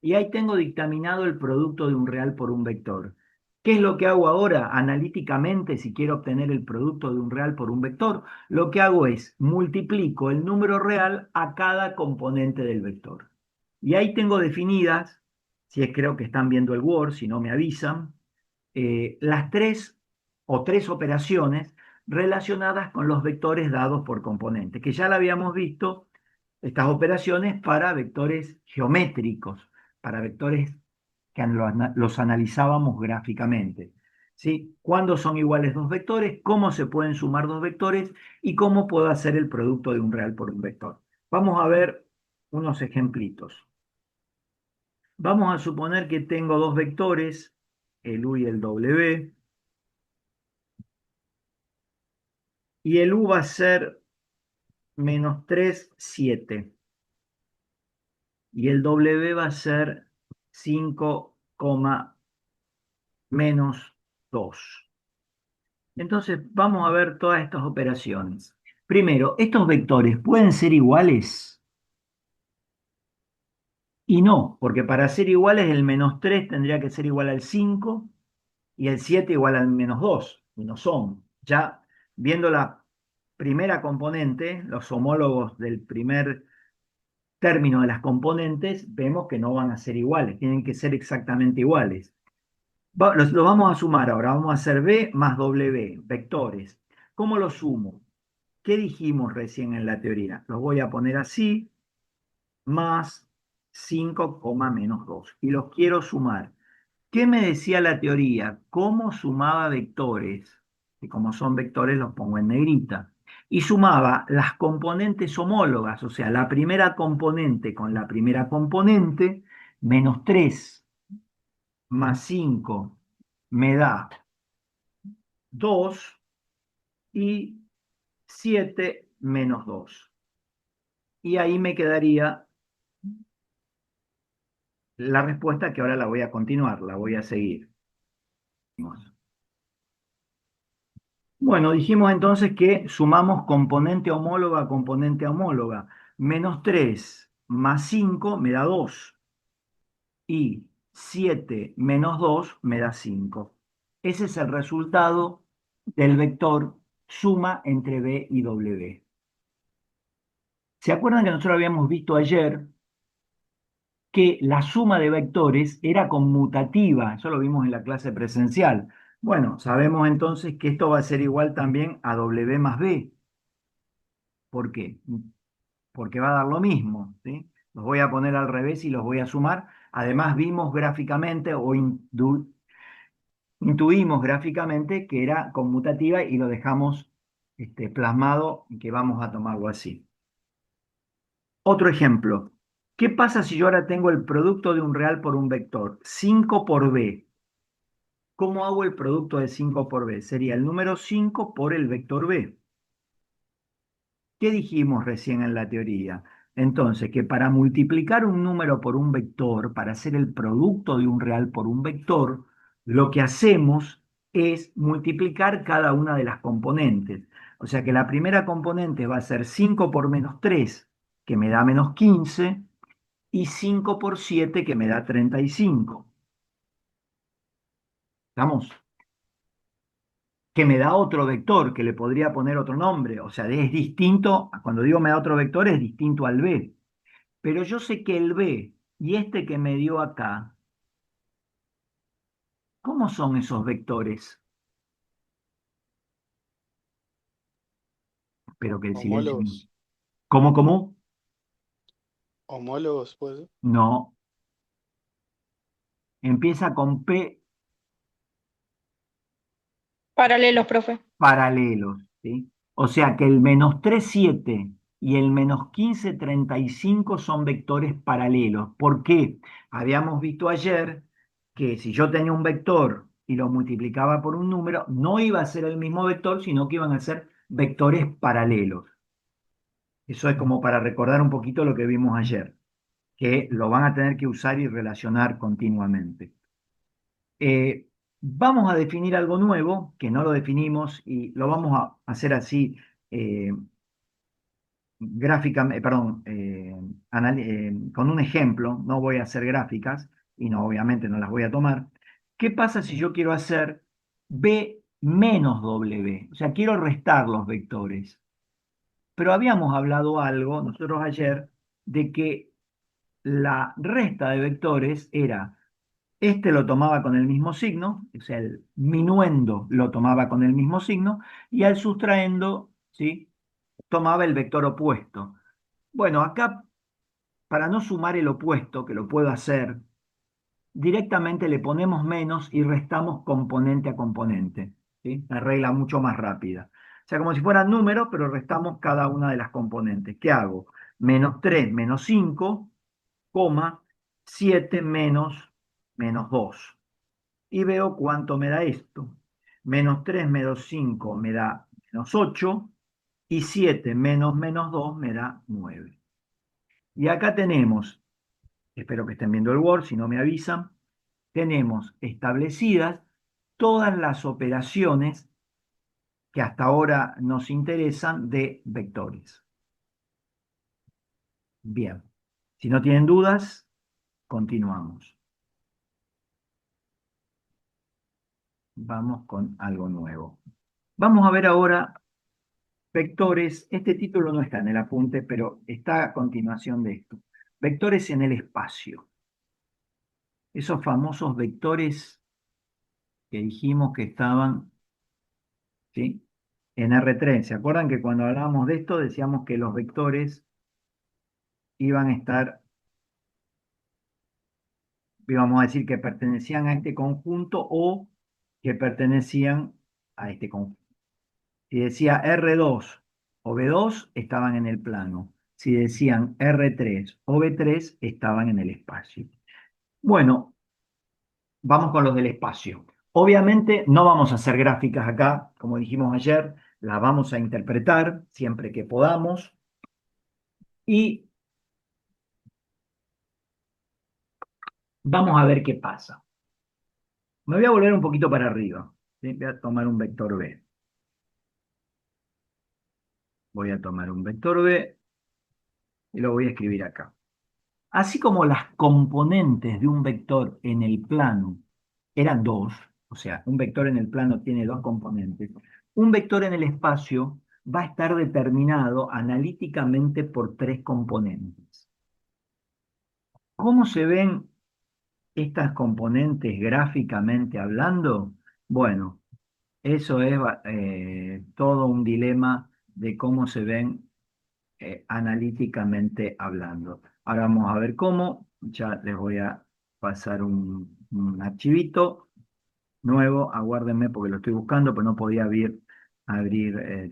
Y ahí tengo dictaminado el producto de un real por un vector. ¿Qué es lo que hago ahora analíticamente si quiero obtener el producto de un real por un vector? Lo que hago es multiplico el número real a cada componente del vector. Y ahí tengo definidas, si es creo que están viendo el Word, si no me avisan, las tres operaciones relacionadas con los vectores dados por componente, que ya la habíamos visto, estas operaciones para vectores geométricos, para vectores que los analizábamos gráficamente. ¿Sí? ¿Cuándo son iguales dos vectores? ¿Cómo se pueden sumar dos vectores? ¿Y cómo puedo hacer el producto de un real por un vector? Vamos a ver unos ejemplitos. Vamos a suponer que tengo dos vectores, el u y el w, y el u va a ser -3, 7, y el w va a ser 5, -2. Entonces, vamos a ver todas estas operaciones. Primero, ¿estos vectores pueden ser iguales? Y no, porque para ser iguales el -3 tendría que ser igual al 5 y el 7 igual al -2, y no son. Ya viendo la primera componente, los homólogos del primer término de las componentes, vemos que no van a ser iguales, tienen que ser exactamente iguales. Los vamos a sumar ahora, vamos a hacer B más W, vectores. ¿Cómo los sumo? ¿Qué dijimos recién en la teoría? Los voy a poner así, más 5, menos 2. Y los quiero sumar. ¿Qué me decía la teoría? ¿Cómo sumaba vectores? Que como son vectores los pongo en negrita. Y sumaba las componentes homólogas, o sea, la primera componente con la primera componente, -3 más 5 me da 2 y 7 menos 2. Y ahí me quedaría la respuesta que ahora la voy a continuar, la voy a seguir. Bueno, dijimos entonces que sumamos componente homóloga a componente homóloga. -3 más 5 me da 2 y 7 menos 2 me da 5. Ese es el resultado del vector suma entre B y W. ¿Se acuerdan que nosotros habíamos visto ayer que la suma de vectores era conmutativa? Eso lo vimos en la clase presencial. Bueno, sabemos entonces que esto va a ser igual también a W más B. ¿Por qué? Porque va a dar lo mismo, ¿sí? Los voy a poner al revés y los voy a sumar. Además, vimos gráficamente o intuimos gráficamente que era conmutativa y lo dejamos plasmado y que vamos a tomarlo así. Otro ejemplo. ¿Qué pasa si yo ahora tengo el producto de un real por un vector? 5 por b. ¿Cómo hago el producto de 5 por b? Sería el número 5 por el vector b. ¿Qué dijimos recién en la teoría? Entonces, que para multiplicar un número por un vector, para hacer el producto de un real por un vector, lo que hacemos es multiplicar cada una de las componentes. O sea que la primera componente va a ser 5 por -3, que me da -15, y 5 por 7, que me da 35. ¿Estamos? Que me da otro vector, que le podría poner otro nombre. O sea, es distinto, cuando digo me da otro vector, es distinto al B. Pero yo sé que el B y este que me dio acá, ¿cómo son esos vectores? Espero que el silencio. Homólogos. ¿Cómo? Homólogos, pues. No. Empieza con P Paralelos, profe. paralelos, ¿sí? O sea que el -3,7 y el -15,35 son vectores paralelos. ¿Por qué? Habíamos visto ayer que si yo tenía un vector y lo multiplicaba por un número, no iba a ser el mismo vector, sino que iban a ser vectores paralelos. Eso es como para recordar un poquito lo que vimos ayer, que lo van a tener que usar y relacionar continuamente. Eh, Vamos a definir algo nuevo, que no lo definimos y lo vamos a hacer así eh, gráficamente, perdón, con un ejemplo. No voy a hacer gráficas y no, obviamente no las voy a tomar. ¿Qué pasa si yo quiero hacer B menos W? O sea, quiero restar los vectores. Pero habíamos hablado algo nosotros ayer de que la resta de vectores era, este lo tomaba con el mismo signo, o sea, el minuendo lo tomaba con el mismo signo, y al sustraendo, ¿sí? Tomaba el vector opuesto. Bueno, acá, para no sumar el opuesto, que lo puedo hacer, directamente le ponemos menos y restamos componente a componente, ¿sí? La regla mucho más rápida. O sea, como si fueran números, pero restamos cada una de las componentes. ¿Qué hago? -3 menos 5, 7 menos 2. Y veo cuánto me da esto. -3 menos 5 me da -8 y 7 menos 2 me da 9. Y acá tenemos, espero que estén viendo el Word, si no me avisan, tenemos establecidas todas las operaciones que hasta ahora nos interesan de vectores. Bien, si no tienen dudas, continuamos. Vamos con algo nuevo. Vamos a ver ahora vectores. Este título no está en el apunte, pero está a continuación de esto. Vectores en el espacio. Esos famosos vectores que dijimos que estaban, ¿sí?, en R3. ¿Se acuerdan que cuando hablábamos de esto decíamos que los vectores iban a estar, íbamos a decir que pertenecían a este conjunto o que pertenecían a este conjunto? Si decía R2 o B2, estaban en el plano. Si decían R3 o B3, estaban en el espacio. Bueno, vamos con los del espacio. Obviamente no vamos a hacer gráficas acá, como dijimos ayer, las vamos a interpretar siempre que podamos. Y vamos a ver qué pasa. Me voy a volver un poquito para arriba, ¿sí? Voy a tomar un vector B. Voy a tomar un vector B y lo voy a escribir acá. Así como las componentes de un vector en el plano eran dos, o sea, un vector en el plano tiene dos componentes, un vector en el espacio va a estar determinado analíticamente por tres componentes. ¿Cómo se ven estas componentes gráficamente hablando? Bueno, eso es todo un dilema de cómo se ven analíticamente hablando. Ahora vamos a ver cómo. Ya les voy a pasar un archivito nuevo. Aguárdenme porque lo estoy buscando, pero no podía abrir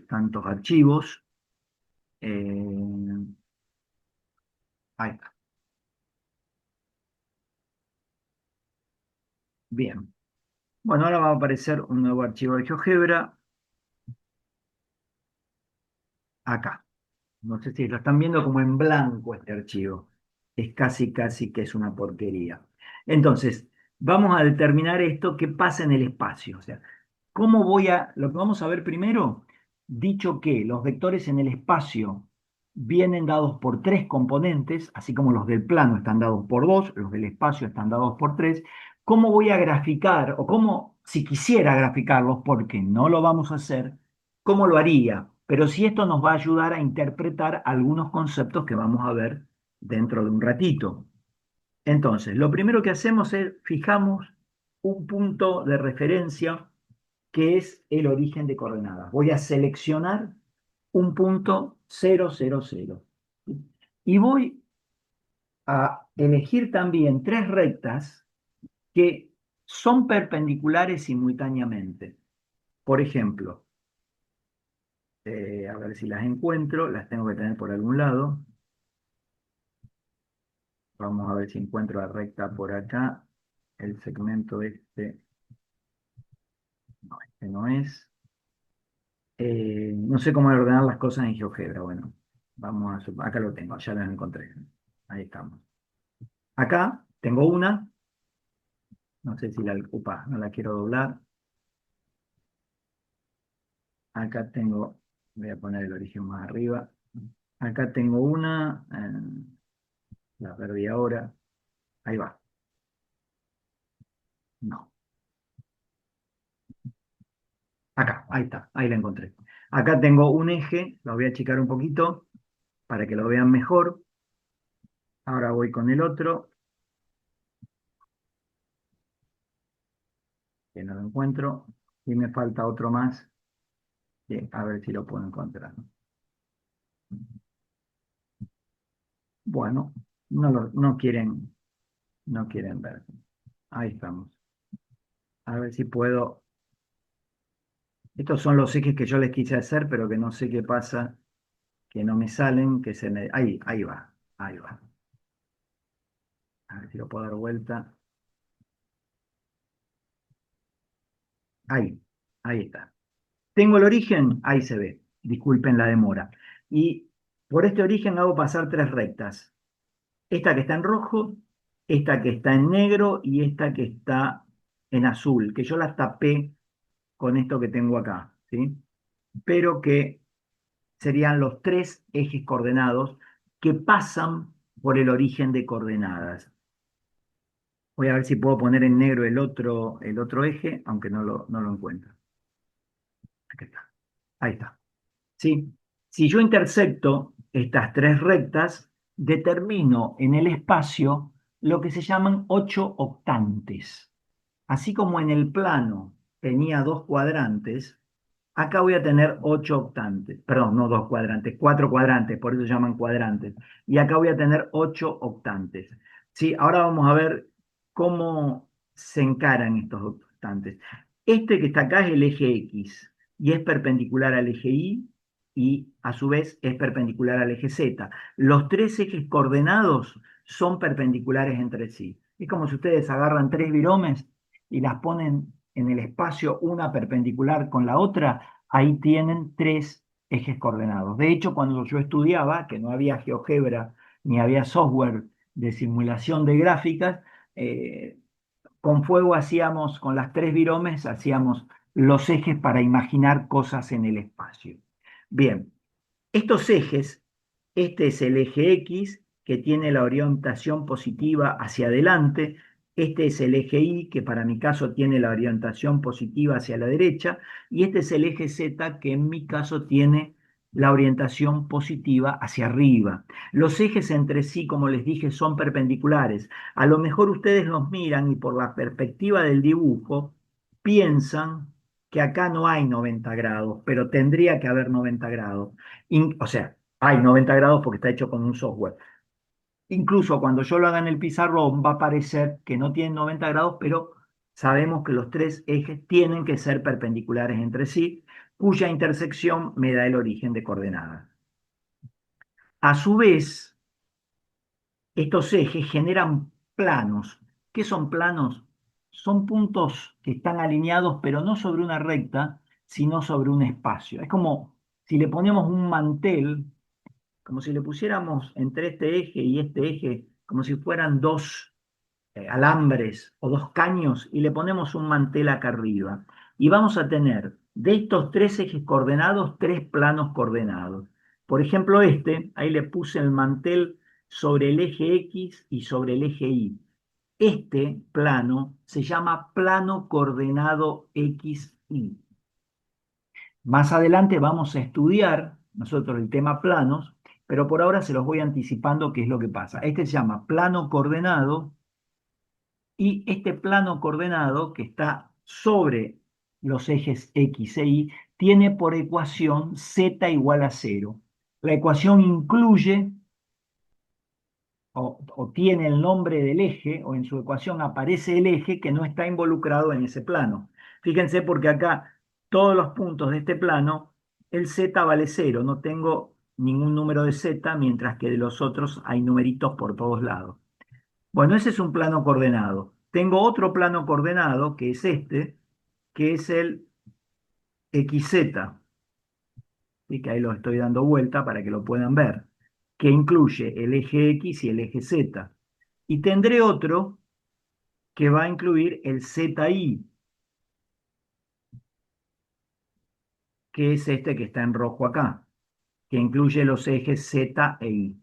tantos archivos. Eh, Ahí está. Bien. Bueno, ahora va a aparecer un nuevo archivo de GeoGebra acá. No sé si lo están viendo como en blanco este archivo. Es casi, casi que es una porquería. Entonces, vamos a determinar esto, qué pasa en el espacio. O sea, lo que vamos a ver primero, dicho que los vectores en el espacio vienen dados por tres componentes, así como los del plano están dados por dos, los del espacio están dados por tres, ¿cómo voy a graficar, o cómo, si quisiera graficarlos, porque no lo vamos a hacer, cómo lo haría? Pero sí esto nos va a ayudar a interpretar algunos conceptos que vamos a ver dentro de un ratito. Entonces, lo primero que hacemos es fijamos un punto de referencia que es el origen de coordenadas. Voy a seleccionar un punto 0, 0, 0. Y voy a elegir también tres rectas que son perpendiculares simultáneamente. Por ejemplo, a ver si las encuentro, las tengo que tener por algún lado. Vamos a ver si encuentro la recta por acá. El segmento este no es. No sé cómo ordenar las cosas en GeoGebra. Bueno, acá lo tengo, ya las encontré. Ahí estamos. Acá tengo una, no sé si no la quiero doblar. Acá tengo, voy a poner el origen más arriba. Acá tengo una, la perdí ahora. Ahí va. No. Acá, ahí está, ahí la encontré. Acá tengo un eje, lo voy a achicar un poquito para que lo vean mejor. Ahora voy con el otro, que no lo encuentro. Y me falta otro más, que a ver si lo puedo encontrar. Bueno, no quieren ver. Ahí estamos. A ver si puedo. Estos son los ejes que yo les quise hacer, pero que no sé qué pasa, que no me salen, ahí va, ahí va. A ver si lo puedo dar vuelta. Ahí, ahí está. Tengo el origen, ahí se ve. Disculpen la demora. Y por este origen hago pasar tres rectas. Esta que está en rojo, esta que está en negro y esta que está en azul, que yo las tapé con esto que tengo acá, ¿sí? pero que serían los tres ejes coordenados que pasan por el origen de coordenadas. Voy a ver si puedo poner en negro el otro eje, aunque no lo encuentro. Aquí está. Ahí está. ¿Sí? Si yo intersecto estas tres rectas, determino en el espacio lo que se llaman 8 octantes. Así como en el plano tenía 2 cuadrantes, acá voy a tener 8 octantes. Perdón, no 2 cuadrantes, 4 cuadrantes, por eso se llaman cuadrantes. Y acá voy a tener 8 octantes. ¿Sí? Ahora vamos a ver cómo se encaran estos octantes. Este que está acá es el eje X y es perpendicular al eje Y y a su vez es perpendicular al eje Z. Los tres ejes coordenados son perpendiculares entre sí. Es como si ustedes agarran tres viromes y las ponen en el espacio una perpendicular con la otra, ahí tienen tres ejes coordenados. De hecho, cuando yo estudiaba, que no había GeoGebra ni había software de simulación de gráficas, eh, con fuego hacíamos, con las tres viromes, hacíamos los ejes para imaginar cosas en el espacio. Bien, estos ejes, este es el eje X que tiene la orientación positiva hacia adelante, este es el eje Y que para mi caso tiene la orientación positiva hacia la derecha y este es el eje Z que en mi caso tiene la orientación positiva hacia arriba. Los ejes entre sí, como les dije, son perpendiculares. A lo mejor ustedes los miran y por la perspectiva del dibujo piensan que acá no hay 90 grados, pero tendría que haber 90 grados. O sea, hay 90 grados porque está hecho con un software. Incluso cuando yo lo haga en el pizarrón va a parecer que no tiene 90 grados, pero sabemos que los tres ejes tienen que ser perpendiculares entre sí, cuya intersección me da el origen de coordenadas. A su vez, estos ejes generan planos. ¿Qué son planos? Son puntos que están alineados, pero no sobre una recta, sino sobre un espacio. Es como si le ponemos un mantel, como si le pusiéramos entre este eje y este eje, como si fueran dos alambres o dos caños, y le ponemos un mantel acá arriba. Y vamos a tener de estos tres ejes coordenados, tres planos coordenados. Por ejemplo, ahí le puse el mantel sobre el eje X y sobre el eje Y. Este plano se llama plano coordenado XY. Más adelante vamos a estudiar nosotros el tema planos, pero por ahora se los voy anticipando qué es lo que pasa. Este se llama plano coordenado y este plano coordenado que está sobre los ejes X e Y tiene por ecuación z igual a 0. La ecuación incluye o tiene el nombre del eje, o en su ecuación aparece el eje que no está involucrado en ese plano. Fíjense porque acá todos los puntos de este plano, el z vale 0, no tengo ningún número de z, mientras que de los otros hay numeritos por todos lados. Bueno, ese es un plano coordenado. Tengo otro plano coordenado, que es este, que es el XZ, y que ahí lo estoy dando vuelta para que lo puedan ver, que incluye el eje X y el eje Z. Y tendré otro que va a incluir el ZI, que es este que está en rojo acá, que incluye los ejes Z e Y.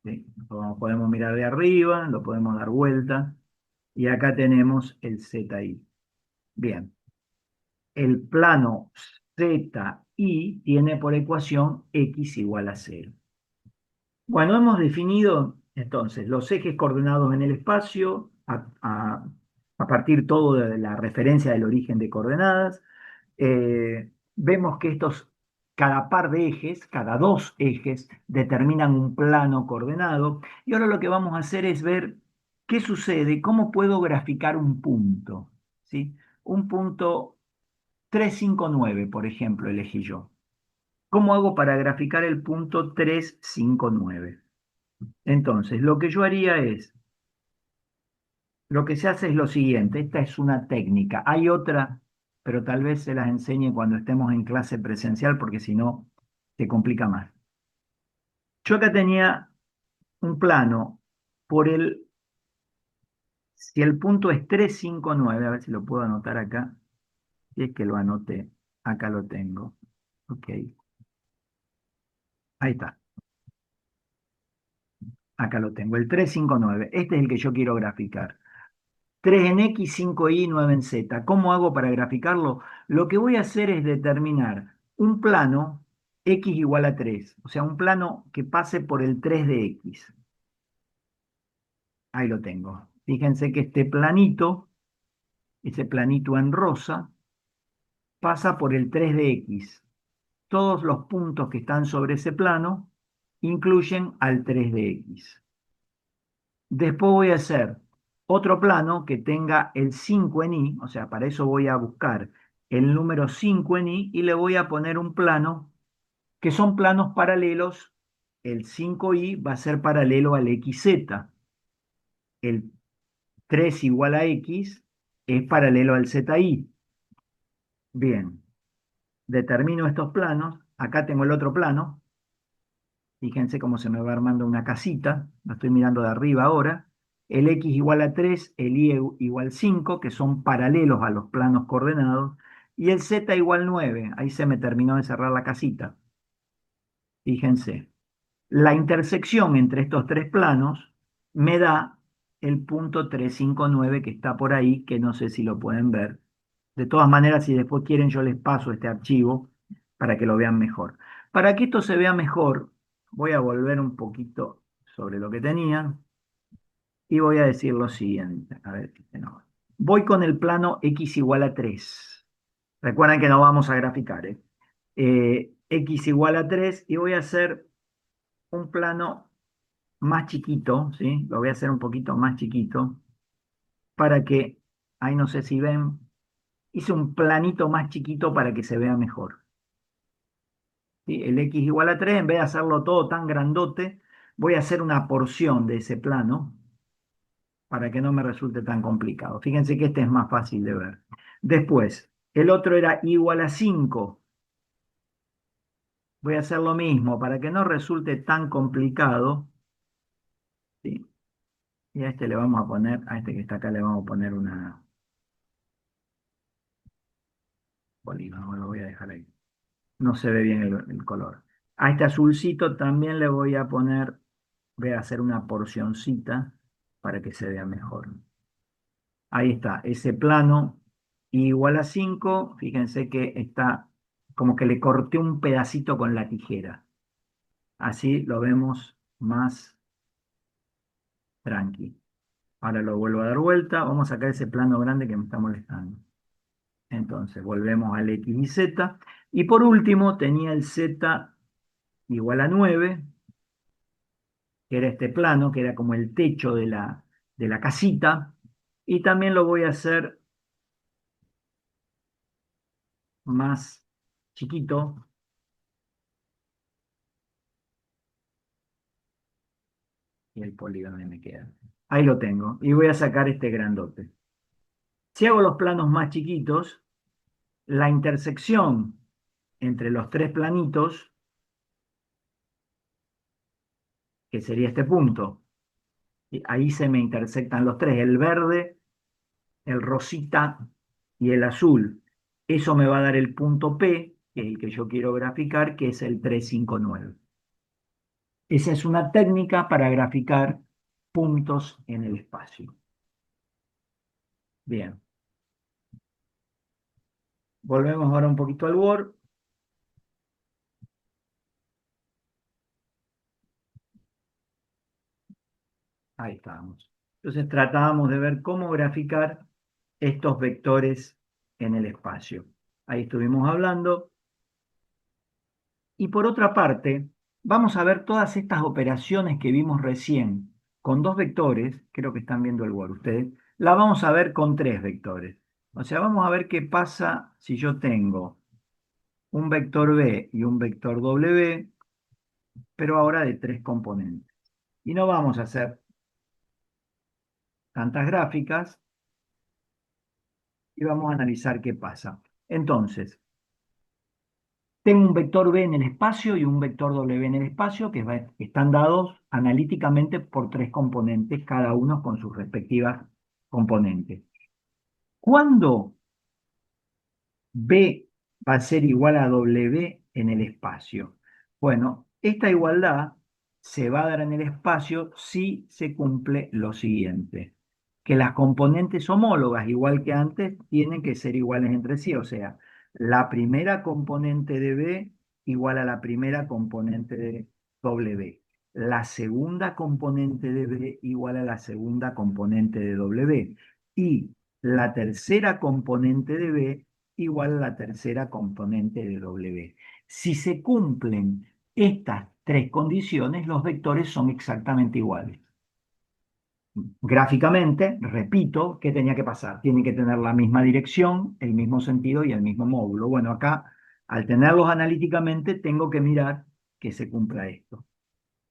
¿Sí? Lo podemos mirar de arriba, lo podemos dar vuelta, y acá tenemos el ZI. Bien, el plano ZI tiene por ecuación X igual a 0. Bueno, hemos definido entonces los ejes coordenados en el espacio a partir todo de la referencia del origen de coordenadas. Vemos que cada par de ejes, cada dos ejes, determinan un plano coordenado. Y ahora lo que vamos a hacer es ver qué sucede, cómo puedo graficar un punto. ¿Sí? Un punto 359, por ejemplo, elegí yo. ¿Cómo hago para graficar el punto 359? Entonces, lo que yo haría es, lo que se hace es lo siguiente, esta es una técnica, hay otra, pero tal vez se las enseñe cuando estemos en clase presencial, porque si no, se complica más. Yo acá tenía un plano si el punto es 359, a ver si lo puedo anotar acá, si es que lo anoté. Acá lo tengo. Ok, ahí está. Acá lo tengo, el 359. Este es el que yo quiero graficar. 3 en X, 5Y, 9 en Z. ¿Cómo hago para graficarlo? Lo que voy a hacer es determinar un plano X igual a 3, o sea, un plano que pase por el 3 de X. Ahí lo tengo. Fíjense que este planito, ese planito en rosa, pasa por el 3 de X. Todos los puntos que están sobre ese plano incluyen al 3 de X. Después voy a hacer otro plano que tenga el 5 en Y, o sea, para eso voy a buscar el número 5 en Y y le voy a poner un plano que son planos paralelos. El 5Y va a ser paralelo al XZ. El 3 igual a X es paralelo al ZY. Bien, determino estos planos. Acá tengo el otro plano. Fíjense cómo se me va armando una casita. Lo estoy mirando de arriba ahora. El X igual a 3, el Y igual 5, que son paralelos a los planos coordenados. Y el Z igual 9. Ahí se me terminó de cerrar la casita. Fíjense. La intersección entre estos tres planos me da el punto 359 que está por ahí, que no sé si lo pueden ver. De todas maneras, si después quieren, yo les paso este archivo para que lo vean mejor. Para que esto se vea mejor, voy a volver un poquito sobre lo que tenía y voy a decir lo siguiente. A ver, no. Voy con el plano X igual a 3. Recuerden que no vamos a graficar, ¿eh? X igual a 3 y voy a hacer un plano más chiquito, ¿sí? Lo voy a hacer un poquito más chiquito para que, ahí no sé si ven, hice un planito más chiquito para que se vea mejor. ¿Sí? El X igual a 3, en vez de hacerlo todo tan grandote, voy a hacer una porción de ese plano para que no me resulte tan complicado. Fíjense que este es más fácil de ver. Después, el otro era igual a 5. Voy a hacer lo mismo para que no resulte tan complicado. ¿Sí? Y a este le vamos a poner, a este que está acá le vamos a poner una polígono, lo voy a dejar ahí. No se ve bien el color. A este azulcito también le voy a poner, voy a hacer una porcioncita para que se vea mejor. Ahí está, ese plano igual a 5. Fíjense que está como que le corté un pedacito con la tijera. Así lo vemos más tranqui. Ahora lo vuelvo a dar vuelta, vamos a sacar ese plano grande que me está molestando. Entonces volvemos al X y Z. Y por último tenía el Z igual a 9, que era este plano, que era como el techo de la casita. Y también lo voy a hacer más chiquito. Y el polígono ahí me queda. Ahí lo tengo. Y voy a sacar este grandote. Si hago los planos más chiquitos, la intersección entre los tres planitos, que sería este punto, y ahí se me intersectan los tres, el verde, el rosita y el azul. Eso me va a dar el punto P, que es el que yo quiero graficar, que es el 359. Esa es una técnica para graficar puntos en el espacio. Bien, volvemos ahora un poquito al Word. Ahí estábamos. Entonces tratábamos de ver cómo graficar estos vectores en el espacio. Ahí estuvimos hablando. Y por otra parte, vamos a ver todas estas operaciones que vimos recién con dos vectores, creo que están viendo el Word ustedes, la vamos a ver con tres vectores. O sea, vamos a ver qué pasa si yo tengo un vector B y un vector W, pero ahora de tres componentes. Y no vamos a hacer tantas gráficas y vamos a analizar qué pasa. Entonces, tengo un vector B en el espacio y un vector W en el espacio que están dados analíticamente por tres componentes, cada uno con sus respectivas componentes. Cuando B va a ser igual a W en el espacio. Bueno, esta igualdad se va a dar en el espacio si se cumple lo siguiente, que las componentes homólogas, igual que antes, tienen que ser iguales entre sí, o sea, la primera componente de B igual a la primera componente de W. La segunda componente de B igual a la segunda componente de W. Y la tercera componente de B igual a la tercera componente de W. Si se cumplen estas tres condiciones, los vectores son exactamente iguales. Gráficamente, repito, ¿qué tenía que pasar? Tienen que tener la misma dirección, el mismo sentido y el mismo módulo. Bueno, acá, al tenerlos analíticamente, tengo que mirar que se cumpla esto.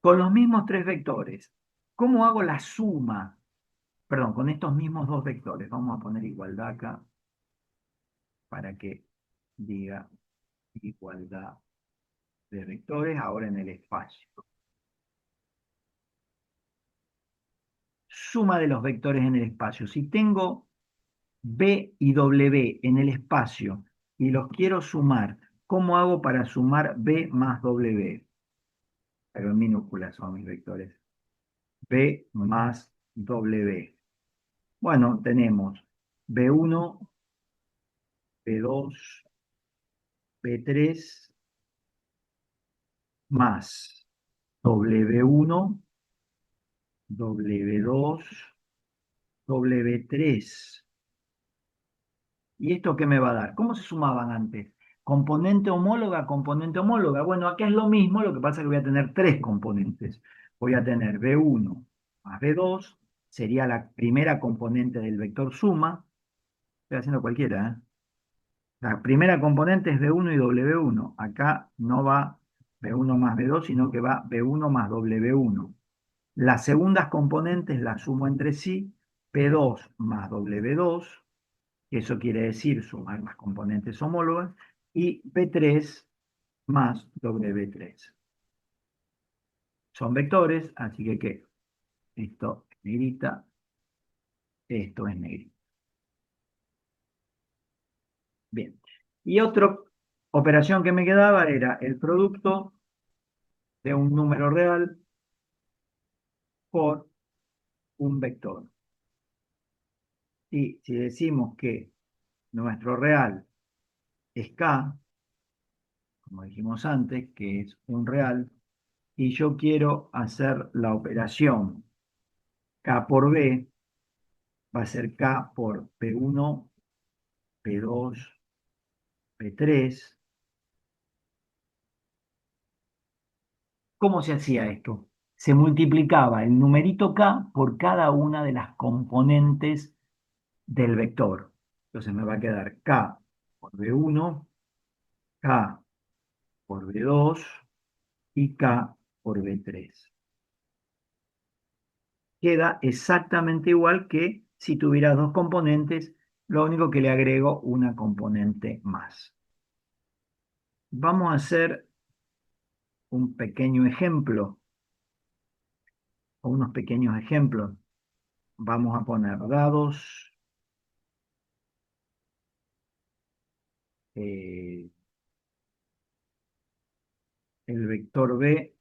Con los mismos tres vectores, ¿cómo hago la suma? Perdón, con estos mismos dos vectores. Vamos a poner igualdad acá para que diga igualdad de vectores ahora en el espacio. Suma de los vectores en el espacio. Si tengo B y W en el espacio y los quiero sumar, ¿cómo hago para sumar B más W? Pero en minúsculas son mis vectores. B más W. Bueno, tenemos B1, B2, B3 más W1, W2, W3. ¿Y esto qué me va a dar? ¿Cómo se sumaban antes? Componente homóloga, componente homóloga. Bueno, acá es lo mismo, lo que pasa es que voy a tener tres componentes. Voy a tener B1 más B2, sería la primera componente del vector suma. Estoy haciendo cualquiera, ¿eh? La primera componente es B1 y W1. Acá no va B1 más B2, sino que va B1 más W1. Las segundas componentes las sumo entre sí, P2 más W2, eso quiere decir sumar las componentes homólogas, y P3 más W3. Son vectores, así que ¿qué? Esto es negrita, esto es negrita. Bien. Y otra operación que me quedaba era el producto de un número real por un vector. Y si decimos que nuestro real es K, como dijimos antes, que es un real, y yo quiero hacer la operación K por B, va a ser K por P1, P2, P3. ¿Cómo se hacía esto? Se multiplicaba el numerito K por cada una de las componentes del vector. Entonces me va a quedar K por B1, K por B2 y K por B3. Queda exactamente igual que si tuviera dos componentes, lo único que le agrego una componente más. Vamos a hacer un pequeño ejemplo o unos pequeños ejemplos. Vamos a poner dados el vector B.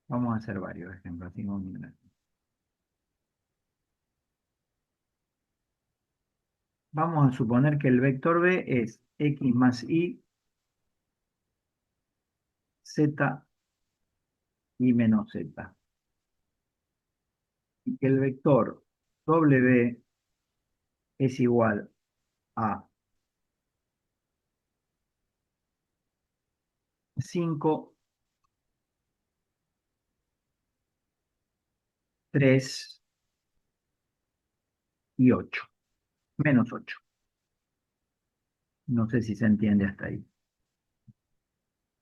Vamos a hacer varios ejemplos. Así como miren. Vamos a suponer que el vector B es X más Y, Z y menos Z. Y que el vector W es igual a 5, 3 y 8. Menos 8. No sé si se entiende hasta ahí.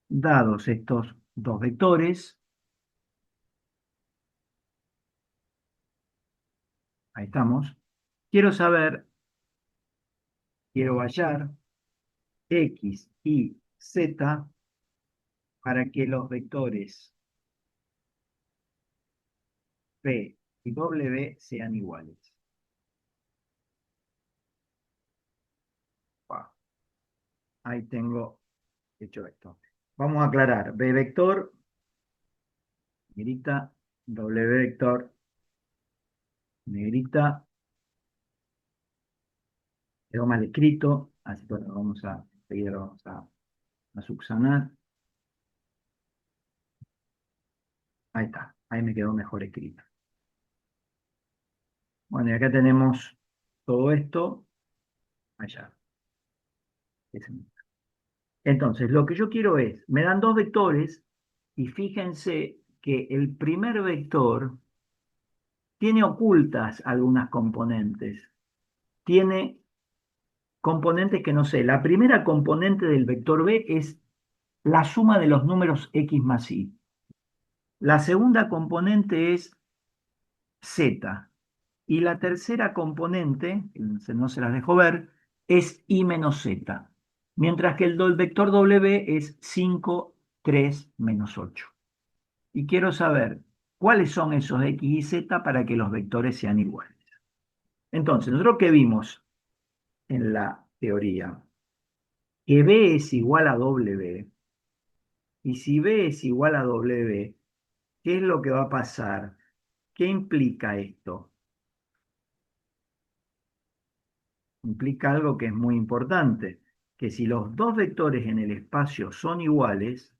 Dados estos dos vectores, ahí estamos, quiero hallar X y Z para que los vectores P y W sean iguales. ahí tengo hecho esto. Vamos a aclarar. B vector, negrita, W vector, negrita, quedó mal escrito, así que lo vamos a seguir, vamos a subsanar. Ahí está, ahí me quedó mejor escrito. Bueno, y acá tenemos todo esto, allá. Entonces, lo que yo quiero es, me dan dos vectores y fíjense que el primer vector tiene ocultas algunas componentes. Tiene componentes que no sé, la primera componente del vector B es la suma de los números x más y. La segunda componente es z. Y la tercera componente, no se las dejo ver, es y menos z. Mientras que el vector W es 5, 3, menos 8. Y quiero saber cuáles son esos x y z para que los vectores sean iguales. Entonces, nosotros que vimos en la teoría que B es igual a W, y si B es igual a W, ¿qué es lo que va a pasar? ¿Qué implica esto? Implica algo que es muy importante, que si los dos vectores en el espacio son iguales,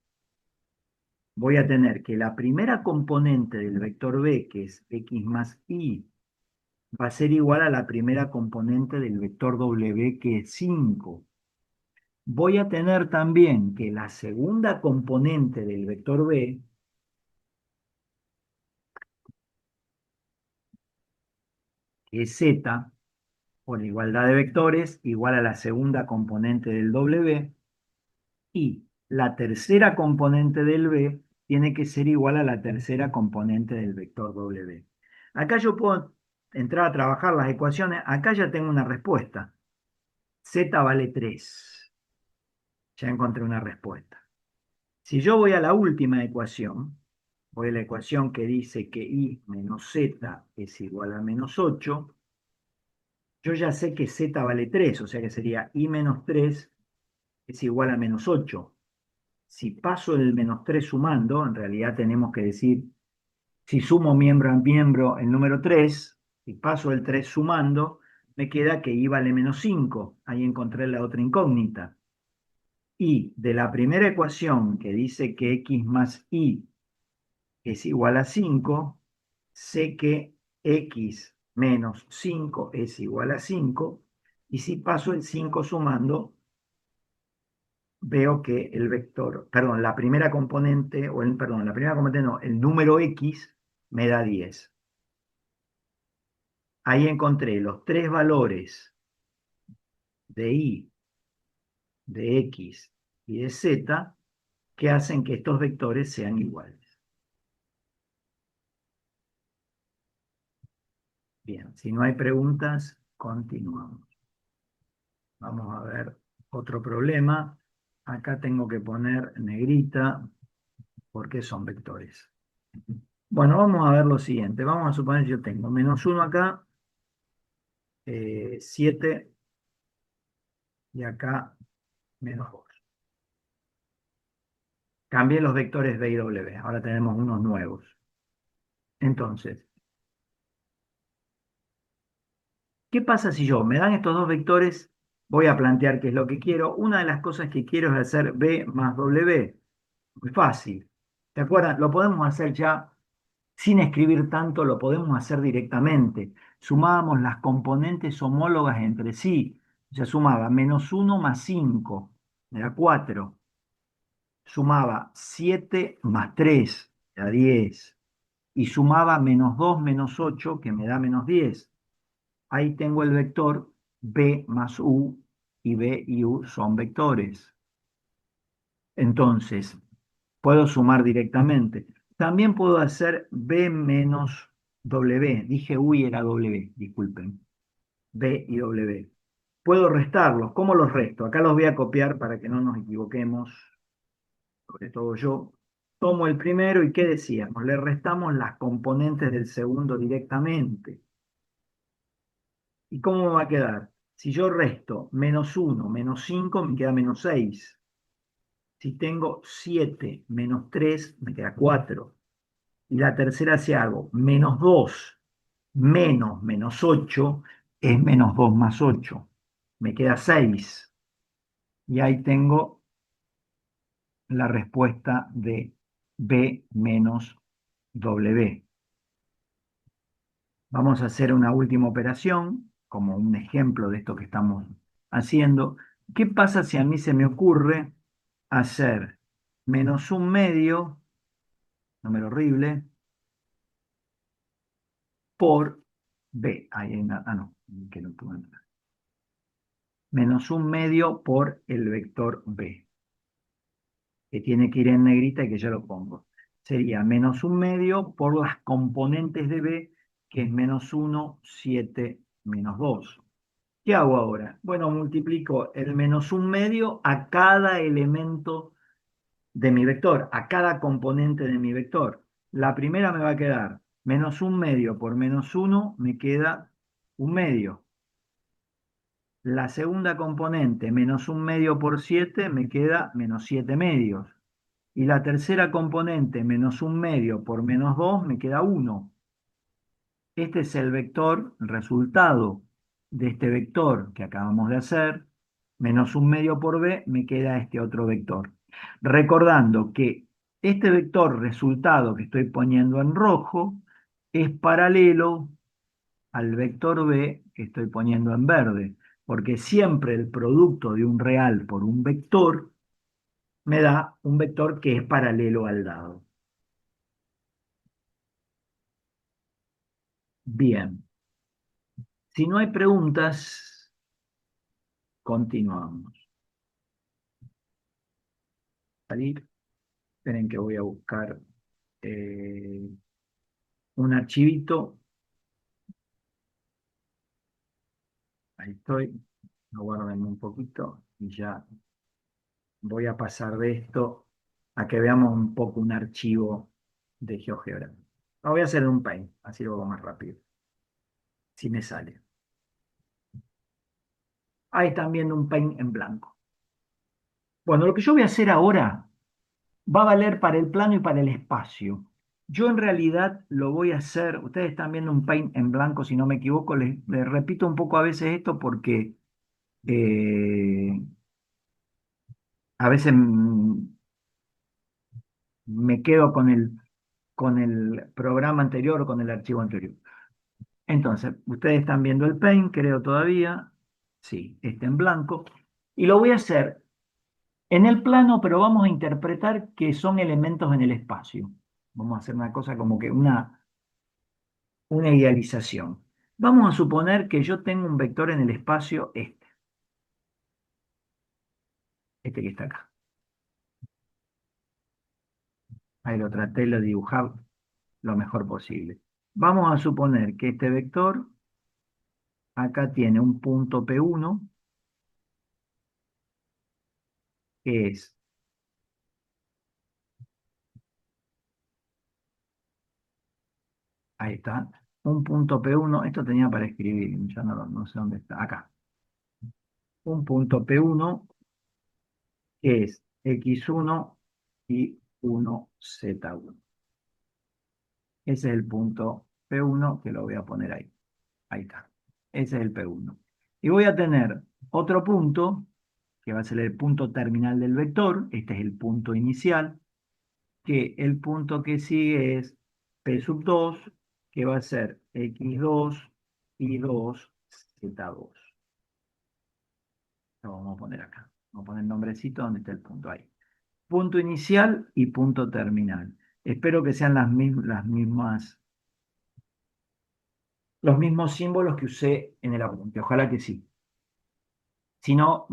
voy a tener que la primera componente del vector B, que es x más y, va a ser igual a la primera componente del vector W, que es 5. Voy a tener también que la segunda componente del vector B, que es z, por igualdad de vectores, igual a la segunda componente del W, y la tercera componente del B tiene que ser igual a la tercera componente del vector W. Acá yo puedo entrar a trabajar las ecuaciones, acá ya tengo una respuesta. Z vale 3. Ya encontré una respuesta. Si yo voy a la última ecuación, voy a la ecuación que dice que y menos z es igual a menos 8, yo ya sé que z vale 3, o sea que sería y menos 3 es igual a menos 8. Si paso el menos 3 sumando, en realidad tenemos que decir, si sumo miembro a miembro el número 3, y paso el 3 sumando, me queda que y vale menos 5. Ahí encontré la otra incógnita. Y de la primera ecuación que dice que x más y es igual a 5, sé que x menos 5 es igual a 5, y si paso el 5 sumando, veo que el vector, perdón, la primera componente, perdón, la primera componente no, el número x me da 10. Ahí encontré los tres valores de y, de x y de z que hacen que estos vectores sean iguales. Bien, si no hay preguntas, continuamos. Vamos a ver otro problema. Acá tengo que poner negrita porque son vectores. Bueno, vamos a ver lo siguiente. Vamos a suponer que yo tengo menos 1 acá, 7 y acá menos 2. Cambié los vectores B y W. Ahora tenemos unos nuevos. Entonces, ¿qué pasa si yo me dan estos dos vectores? Voy a plantear qué es lo que quiero. Una de las cosas que quiero es hacer B más W. Muy fácil. ¿Te acuerdas? Lo podemos hacer ya sin escribir tanto, lo podemos hacer directamente. Sumábamos las componentes homólogas entre sí. O sea, sumaba menos 1 más 5, me da 4. Sumaba 7 más 3, me da 10. Y sumaba menos 2 menos 8, que me da menos 10. Ahí tengo el vector B más U, y B y U son vectores. Entonces, puedo sumar directamente. También puedo hacer B menos W. Dije U y era W, disculpen. B y W. Puedo restarlos. ¿Cómo los resto? Acá los voy a copiar para que no nos equivoquemos. Sobre todo yo. Tomo el primero y ¿qué decíamos? Le restamos las componentes del segundo directamente. ¿Y cómo me va a quedar? Si yo resto -1, -5, me queda -6. Si tengo 7 -3, me queda 4. Y la tercera, si hago -2 menos -8, es -2 más 8. Me queda 6. Y ahí tengo la respuesta de B menos W. Vamos a hacer una última operación, como un ejemplo de esto que estamos haciendo. ¿Qué pasa si a mí se me ocurre hacer -1/2, número horrible, por B? Ahí hay no, que no puedo entrar. -1/2 por el vector B, que tiene que ir en negrita y que yo lo pongo. Sería -1/2 por las componentes de B, que es -1, 7, -2. ¿Qué hago ahora? Bueno, multiplico el -1/2 a cada elemento de mi vector, a cada componente de mi vector. La primera me va a quedar -1/2 por -1, me queda 1/2. La segunda componente, -1/2 por 7, me queda -7/2. Y la tercera componente, -1/2 por -2, me queda 1. Este es el vector, el resultado de este vector que acabamos de hacer, -1/2 por B, me queda este otro vector. Recordando que este vector resultado que estoy poniendo en rojo es paralelo al vector B que estoy poniendo en verde, porque siempre el producto de un real por un vector me da un vector que es paralelo al dado. Bien, si no hay preguntas, continuamos. Salir. Esperen que voy a buscar eh, un archivito. Ahí estoy. Aguarden un poquito y ya voy a pasar de esto a que veamos un poco un archivo de GeoGebra. Lo voy a hacer en un Paint, así lo hago más rápido. Si me sale. Ahí están viendo un Paint en blanco. Bueno, lo que yo voy a hacer ahora va a valer para el plano y para el espacio. Yo en realidad lo voy a hacer, ustedes están viendo un Paint en blanco, si no me equivoco, les repito un poco a veces esto porque eh, a veces me quedo con el programa anterior o con el archivo anterior. Entonces, ustedes están viendo el Paint, creo todavía, sí, está en blanco, y lo voy a hacer en el plano, pero vamos a interpretar que son elementos en el espacio. Vamos a hacer una cosa como que una idealización. Vamos a suponer que yo tengo un vector en el espacio este que está acá. Ahí lo traté de dibujar lo mejor posible. Vamos a suponer que este vector acá tiene un punto P1, que es ahí está, un punto P1, esto tenía para escribir, ya no sé dónde está, acá. Un punto P1 que es X1 y 1Z1. Ese es el punto P1 que lo voy a poner ahí. Ahí está. Ese es el P1. Y voy a tener otro punto, que va a ser el punto terminal del vector. Este es el punto inicial. Que el punto que sigue es P sub 2, que va a ser X2 y 2Z2. Lo vamos a poner acá. Vamos a poner el nombrecito donde está el punto ahí. Punto inicial y punto terminal. Espero que sean los mismos símbolos que usé en el apunte. Ojalá que sí. Si no,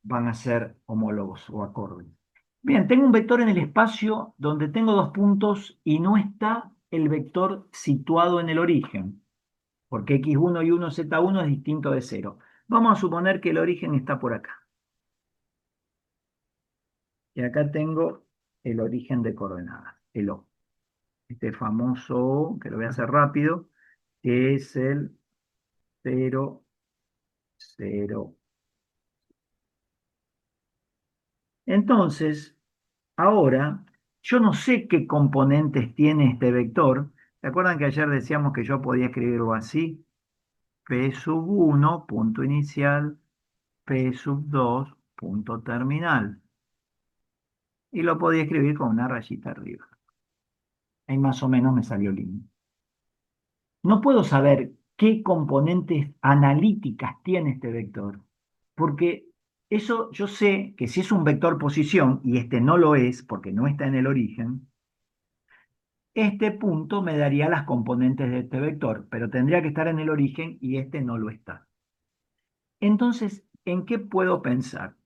van a ser homólogos o acordes. Bien, tengo un vector en el espacio donde tengo dos puntos y no está el vector situado en el origen, porque x1 y 1z1 es distinto de 0. Vamos a suponer que el origen está por acá. Y acá tengo el origen de coordenadas, el O. Este famoso O, que lo voy a hacer rápido, que es el 0, 0. Entonces, ahora, yo no sé qué componentes tiene este vector. ¿Se acuerdan que ayer decíamos que yo podía escribirlo así? P sub 1, punto inicial, P sub 2, punto terminal. Y lo podía escribir con una rayita arriba. Ahí más o menos me salió lindo. No puedo saber qué componentes analíticas tiene este vector, porque eso yo sé que si es un vector posición, y este no lo es porque no está en el origen, este punto me daría las componentes de este vector, pero tendría que estar en el origen y este no lo está. Entonces, ¿en qué puedo pensar?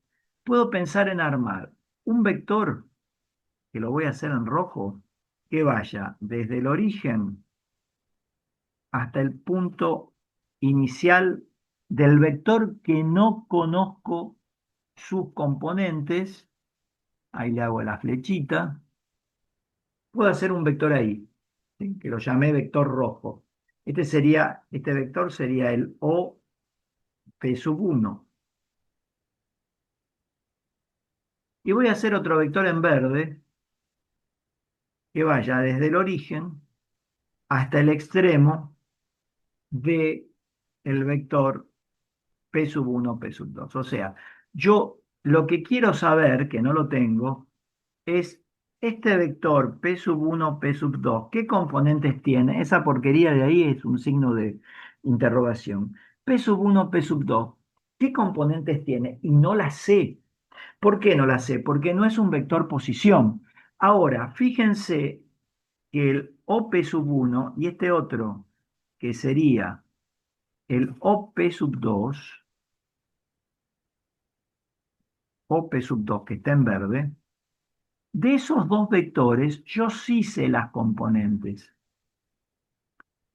Puedo pensar en armar un vector, que lo voy a hacer en rojo, que vaya desde el origen hasta el punto inicial del vector que no conozco sus componentes. Ahí le hago la flechita. Puedo hacer un vector ahí, ¿sí? Que lo llamé vector rojo. Este vector sería el O P sub 1. Y voy a hacer otro vector en verde que vaya desde el origen hasta el extremo de el vector P sub 1, P sub 2. O sea, yo lo que quiero saber, que no lo tengo, es este vector P sub 1, P sub 2, ¿qué componentes tiene? Esa porquería de ahí es un signo de interrogación. P sub 1, P sub 2, ¿qué componentes tiene? Y no la sé. ¿Por qué no la sé? Porque no es un vector posición. Ahora, fíjense que el OP sub 1 y este otro, que sería el OP sub 2, OP sub 2 que está en verde, de esos dos vectores yo sí sé las componentes.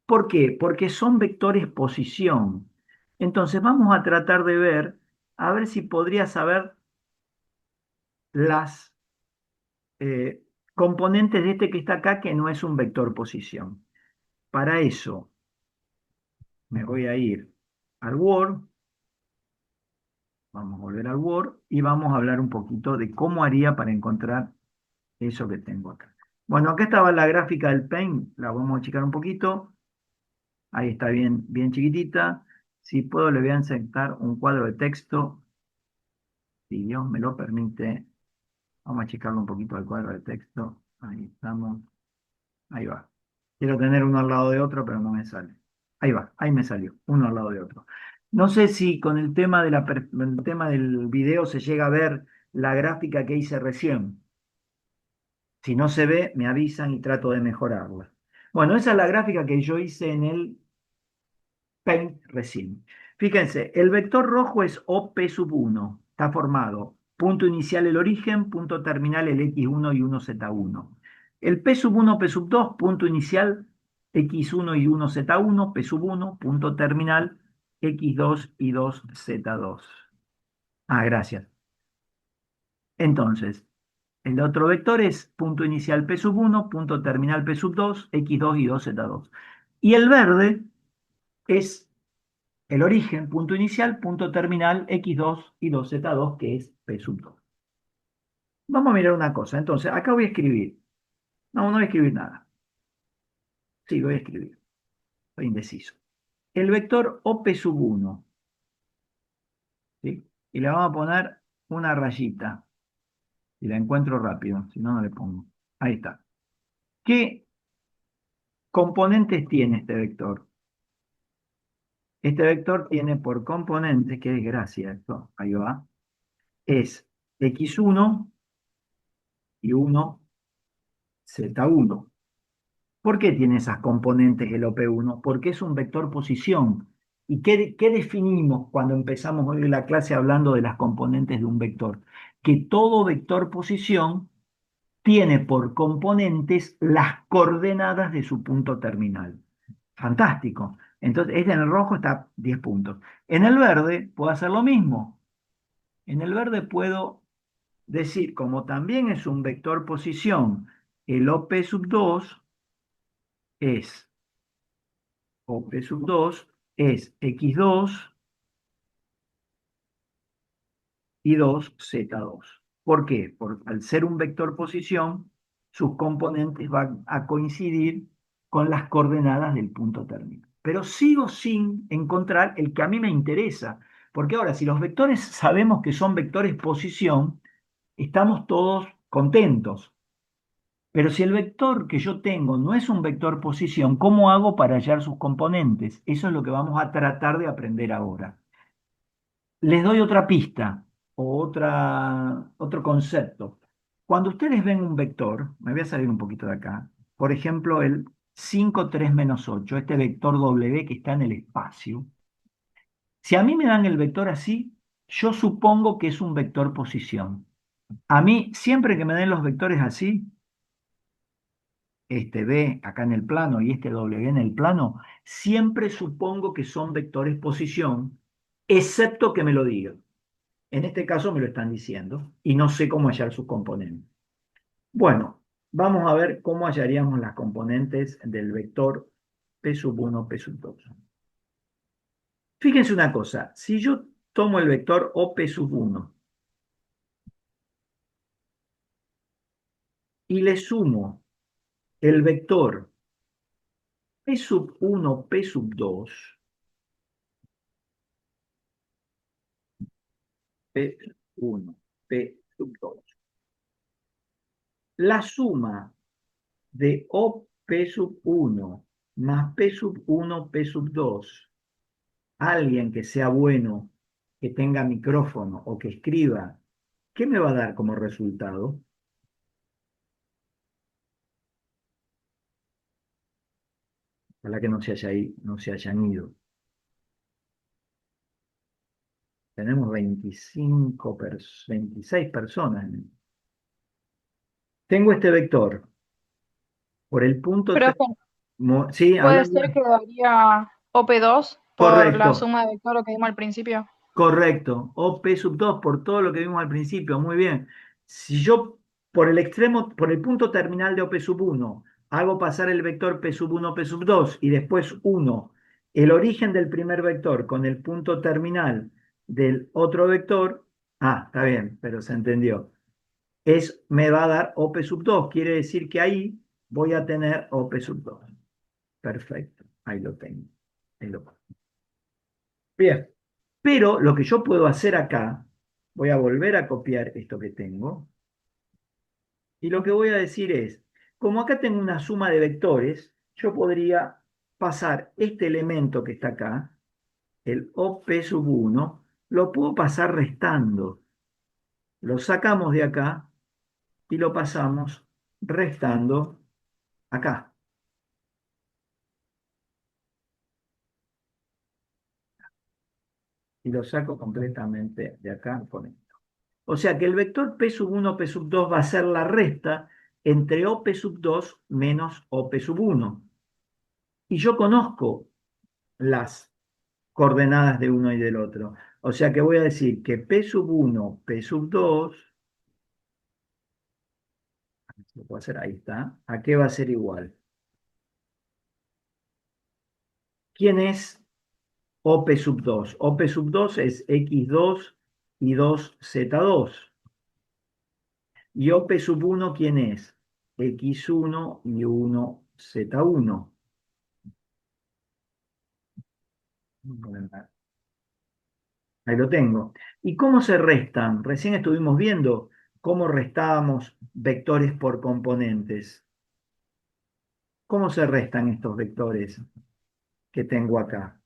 ¿Por qué? Porque son vectores posición. Entonces vamos a tratar de ver, a ver si podría saber las componentes de este que está acá, que no es un vector posición. Para eso me voy a ir al Word, vamos a volver al Word y vamos a hablar un poquito de cómo haría para encontrar eso que tengo acá. Bueno, acá estaba la gráfica del Paint, la vamos a achicar un poquito. Ahí está bien, bien chiquitita. Si puedo, le voy a insertar un cuadro de texto, si Dios me lo permite. Vamos a achicarlo un poquito al cuadro de texto. Ahí estamos. Ahí va. Quiero tener uno al lado de otro, pero no me sale. Ahí va, ahí me salió, uno al lado de otro. No sé si con el tema el tema del video se llega a ver la gráfica que hice recién. Si no se ve, me avisan y trato de mejorarla. Bueno, esa es la gráfica que yo hice en el Paint recién. Fíjense, el vector rojo es OP sub 1. Está formado punto inicial el origen, punto terminal el X1 y 1Z1. El P sub 1, P sub 2, punto inicial X1 y 1Z1, P sub 1, punto terminal X2 y 2Z2. Ah, gracias. Entonces, el otro vector es punto inicial P sub 1, punto terminal P sub 2, X2 y 2Z2. Y el verde es el origen, punto inicial, punto terminal, x2 y 2z2, que es p sub 2. Vamos a mirar una cosa. Entonces, acá voy a escribir. No, no voy a escribir nada. Sí, voy a escribir. Estoy indeciso. El vector OP sub 1. ¿Sí? Y le vamos a poner una rayita. Y la encuentro rápido. Si no, no le pongo. Ahí está. ¿Qué componentes tiene este vector? Este vector tiene por componente, qué desgracia esto, ahí va, es x1 y 1, z1. ¿Por qué tiene esas componentes el OP1? Porque es un vector posición. ¿Y qué definimos cuando empezamos hoy la clase hablando de las componentes de un vector? Que todo vector posición tiene por componentes las coordenadas de su punto terminal. Fantástico. Entonces, este en el rojo está 10 puntos. En el verde puedo hacer lo mismo. En el verde puedo decir, como también es un vector posición, el OP sub 2 es o P sub 2 es x2 y 2z2. ¿Por qué? Al ser un vector posición, sus componentes van a coincidir con las coordenadas del punto término. Pero sigo sin encontrar el que a mí me interesa, porque ahora, si los vectores sabemos que son vectores posición, estamos todos contentos. Pero si el vector que yo tengo no es un vector posición, ¿cómo hago para hallar sus componentes? Eso es lo que vamos a tratar de aprender ahora. Les doy otra pista o otro concepto. Cuando ustedes ven un vector, me voy a salir un poquito de acá, por ejemplo, el 5, 3, menos 8, este vector W que está en el espacio. Si a mí me dan el vector así, yo supongo que es un vector posición. A mí, siempre que me den los vectores así, este B acá en el plano y este W en el plano, siempre supongo que son vectores posición, excepto que me lo digan. En este caso me lo están diciendo y no sé cómo hallar sus componentes. Bueno, vamos a ver cómo hallaríamos las componentes del vector P sub 1, P sub 2. Fíjense una cosa, si yo tomo el vector OP sub 1 y le sumo el vector P sub 1, P sub 2, P sub 1, P sub 2, la suma de OP sub 1 más P sub 1, P sub 2, alguien que sea bueno, que tenga micrófono o que escriba, ¿qué me va a dar como resultado? Ojalá que no se hayan ido. Tenemos 26 personas. Tengo este vector por el punto... Profe, Sí, puede ser que daría OP2 por la correcto. suma de vectores que vimos al principio. Correcto, o P sub 2 por todo lo que vimos al principio, muy bien. Si yo por el extremo, por el punto terminal de OP sub 1, hago pasar el vector P sub 1, P sub 2 y después 1, el origen del primer vector con el punto terminal del otro vector, está bien, pero se entendió. Me va a dar OP sub 2, quiere decir que ahí voy a tener OP sub 2. Perfecto, ahí lo tengo. Ahí lo... Bien. Pero lo que yo puedo hacer acá, voy a volver a copiar esto que tengo, y lo que voy a decir es, como acá tengo una suma de vectores, yo podría pasar este elemento que está acá, el OP sub 1, lo puedo pasar restando. Lo sacamos de acá y lo pasamos restando acá. Y lo saco completamente de acá con esto. O sea que el vector P sub 1, P sub 2 va a ser la resta entre OP sub 2 menos OP sub 1. Y yo conozco las coordenadas de uno y del otro. O sea que voy a decir que P sub 1, P sub 2, lo puedo hacer, ahí está, ¿a qué va a ser igual? ¿Quién es OP sub 2? OP sub 2 es X2 y 2Z2. ¿Y OP sub 1 quién es? X1 y 1Z1. Ahí lo tengo. ¿Y cómo se restan? Recién estuvimos viendo cómo restábamos vectores por componentes. ¿Cómo se restan estos vectores que tengo acá?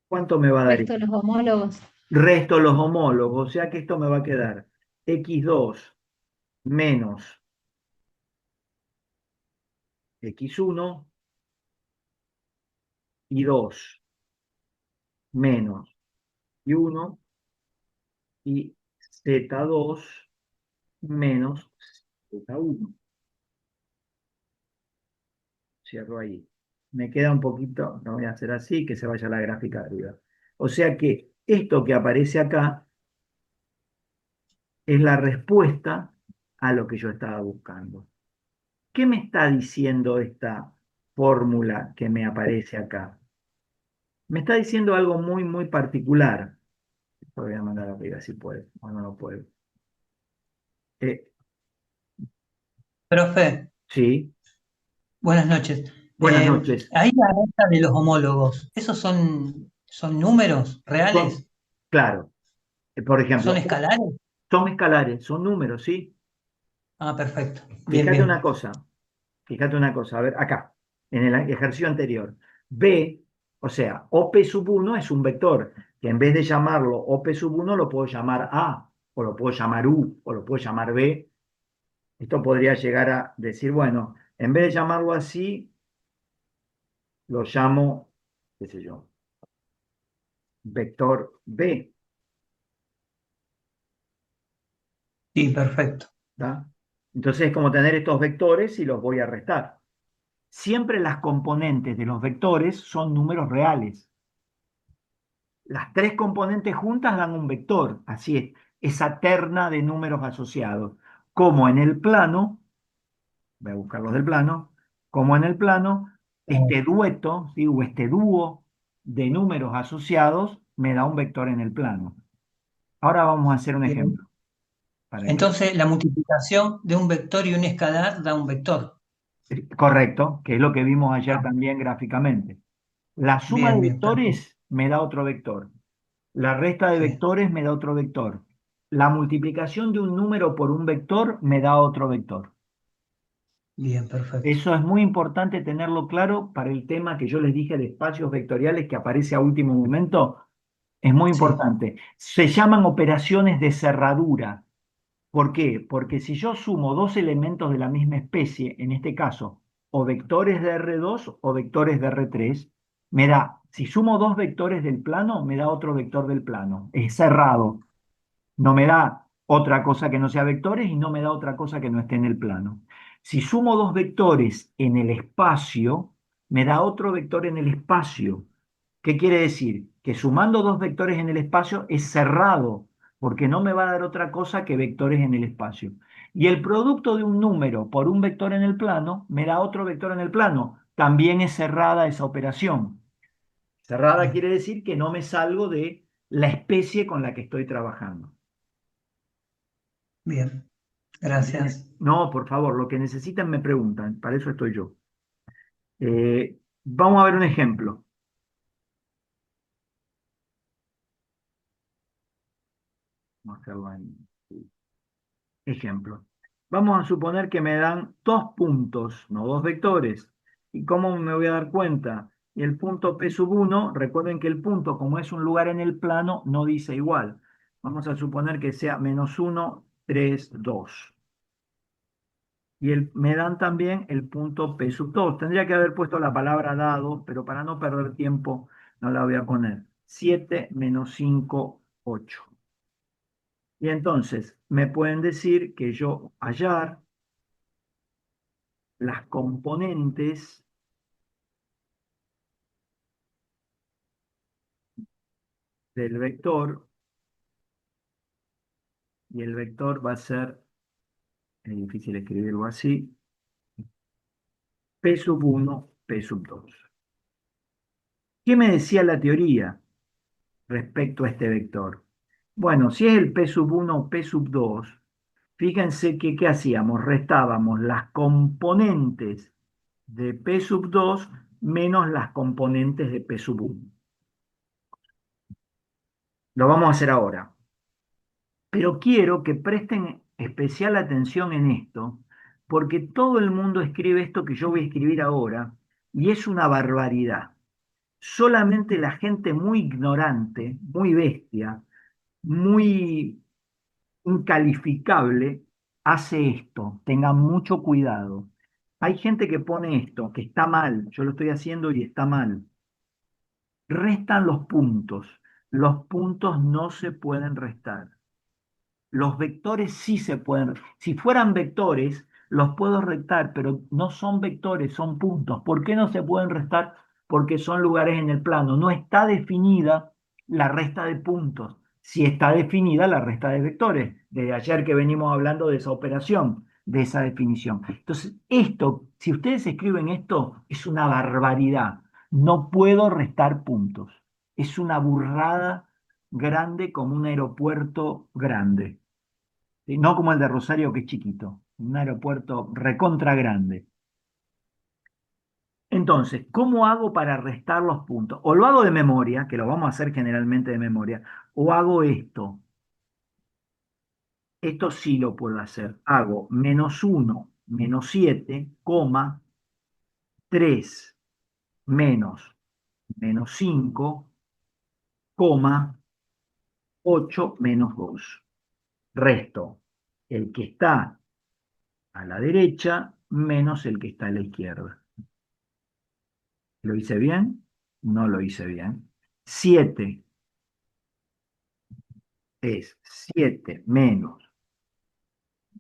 ¿Cuánto me va a dar Resto esto? de los homólogos. Resto los homólogos, o sea que esto me va a quedar x2 menos x1 y 2 menos y1 y z2 menos z1. Cierro ahí. Me queda un poquito, no voy a hacer así, que se vaya la gráfica arriba. O sea que esto que aparece acá es la respuesta a lo que yo estaba buscando. ¿Qué me está diciendo esta fórmula que me aparece acá? Me está diciendo algo muy, muy particular. Lo voy a mandar arriba si puede, o no lo puedo. Eh, Profe, sí, buenas noches. buenas noches. Ahí la resta de los homólogos, ¿esos son números Son, reales? claro, por ¿Son ejemplo, escalares? son escalares, son números, ¿sí? Ah, perfecto. Bien, Fíjate una bien. cosa, fíjate una cosa, a ver, acá, en el ejercicio anterior. B, o sea, OP sub 1 es un vector, que en vez de llamarlo OP sub 1 lo puedo llamar A, o lo puedo llamar U, o lo puedo llamar B. Esto podría llegar a decir, bueno, en vez de llamarlo así, lo llamo, qué sé yo, vector B, Sí, perfecto. ¿tá? Entonces es como tener estos vectores y los voy a restar. Siempre las componentes de los vectores son números reales. Las tres componentes juntas dan un vector, así es, esa terna de números asociados. Como en el plano, voy a buscar los del plano, como en el plano, este dueto, ¿sí? O este dúo de números asociados me da un vector en el plano. Ahora vamos a hacer un Bien. ejemplo. Para que, Entonces, la multiplicación de un vector y un escalar da un vector. correcto, que es lo que vimos ayer Ah, también gráficamente. La suma de bien, bien, perfecto. vectores me da otro vector. La resta de Sí, vectores me da otro vector. La multiplicación de un número por un vector me da otro vector. bien, perfecto. Eso es muy importante tenerlo claro para el tema que yo les dije de espacios vectoriales que aparece a último momento. Es muy Sí, importante. Se llaman operaciones de cerradura. ¿Por qué? Porque si yo sumo dos elementos de la misma especie, en este caso, o vectores de R2 o vectores de R3, me da, si sumo dos vectores del plano, me da otro vector del plano. Es cerrado. No me da otra cosa que no sea vectores y no me da otra cosa que no esté en el plano. Si sumo dos vectores en el espacio, me da otro vector en el espacio. ¿Qué quiere decir? Que sumando dos vectores en el espacio es cerrado, porque no me va a dar otra cosa que vectores en el espacio. Y el producto de un número por un vector en el plano me da otro vector en el plano. También es cerrada esa operación. Cerrada bien, quiere decir que no me salgo de la especie con la que estoy trabajando. bien. Bien. Gracias. No, por favor, lo que necesitan me preguntan, para eso estoy yo. Vamos a ver un ejemplo. Vamos a hacerlo en ejemplo. Vamos a suponer que me dan dos puntos, no dos vectores. ¿Y cómo me voy a dar cuenta? Y el punto P sub 1, recuerden que el punto, como es un lugar en el plano, no dice igual. Vamos a suponer que sea -1, 3, 2. Y me dan también el punto P sub 2. Tendría que haber puesto la palabra dado, pero para no perder tiempo no la voy a poner. 7 menos 5, 8. Y entonces me pueden decir que yo hallar las componentes del vector, y el vector va a ser, es difícil escribirlo así, P sub 1, P sub 2. ¿Qué me decía la teoría respecto a este vector? Bueno, si es el P sub 1 o P sub 2, fíjense que ¿qué hacíamos? Restábamos las componentes de P sub 2 menos las componentes de P sub 1. Lo vamos a hacer ahora. Pero quiero que presten especial atención en esto, porque todo el mundo escribe esto que yo voy a escribir ahora, y es una barbaridad. Solamente la gente muy ignorante, muy bestia, muy incalificable, hace esto. Tengan mucho cuidado. Hay gente que pone esto, que está mal. Yo lo estoy haciendo y está mal. Restan los puntos. Los puntos no se pueden restar. Los vectores sí se pueden. Si fueran vectores, los puedo restar, pero no son vectores, son puntos. ¿Por qué no se pueden restar? Porque son lugares en el plano. No está definida la resta de puntos. Sí está definida la resta de vectores. Desde ayer que venimos hablando de esa operación, de esa definición. Entonces, esto, si ustedes escriben esto, es una barbaridad. No puedo restar puntos. Es una burrada grande como un aeropuerto grande. ¿Sí? No como el de Rosario, que es chiquito. Un aeropuerto recontra grande. Entonces, ¿cómo hago para restar los puntos? O lo hago de memoria, que lo vamos a hacer generalmente de memoria, o hago esto. Esto sí lo puedo hacer. Hago -1, -7, coma, 3 menos -5, coma, 8 menos 2. Resto el que está a la derecha menos el que está a la izquierda. ¿Lo hice bien? No lo hice bien. 7 es 7 menos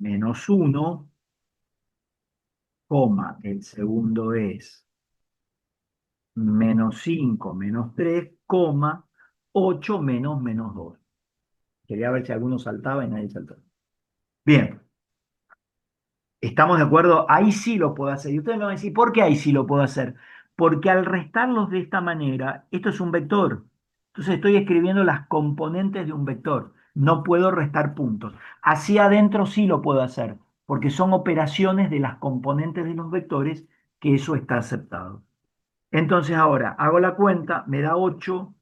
-1, coma, el segundo es -5 menos 3, coma, 8 menos -2. Quería ver si alguno saltaba y nadie saltó. Bien, ¿estamos de acuerdo? Ahí sí lo puedo hacer. Y ustedes me van a decir, ¿por qué ahí sí lo puedo hacer? Porque al restarlos de esta manera, esto es un vector. Entonces estoy escribiendo las componentes de un vector. No puedo restar puntos. Así adentro sí lo puedo hacer, porque son operaciones de las componentes de los vectores que eso está aceptado. Entonces ahora hago la cuenta, me da 8,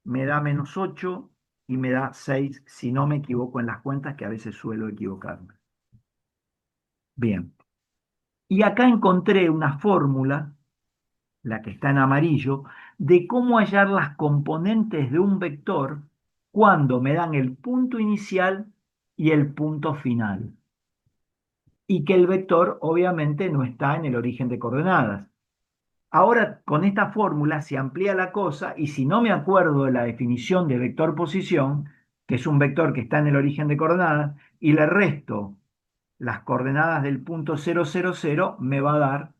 me da -8 y me da 6 si no me equivoco en las cuentas, que a veces suelo equivocarme. Bien. Y acá encontré una fórmula, la que está en amarillo, de cómo hallar las componentes de un vector cuando me dan el punto inicial y el punto final. Y que el vector obviamente no está en el origen de coordenadas. Ahora con esta fórmula se amplía la cosa y si no me acuerdo de la definición de vector posición, que es un vector que está en el origen de coordenadas, y le resto las coordenadas del punto 0, 0, 0, me va a dar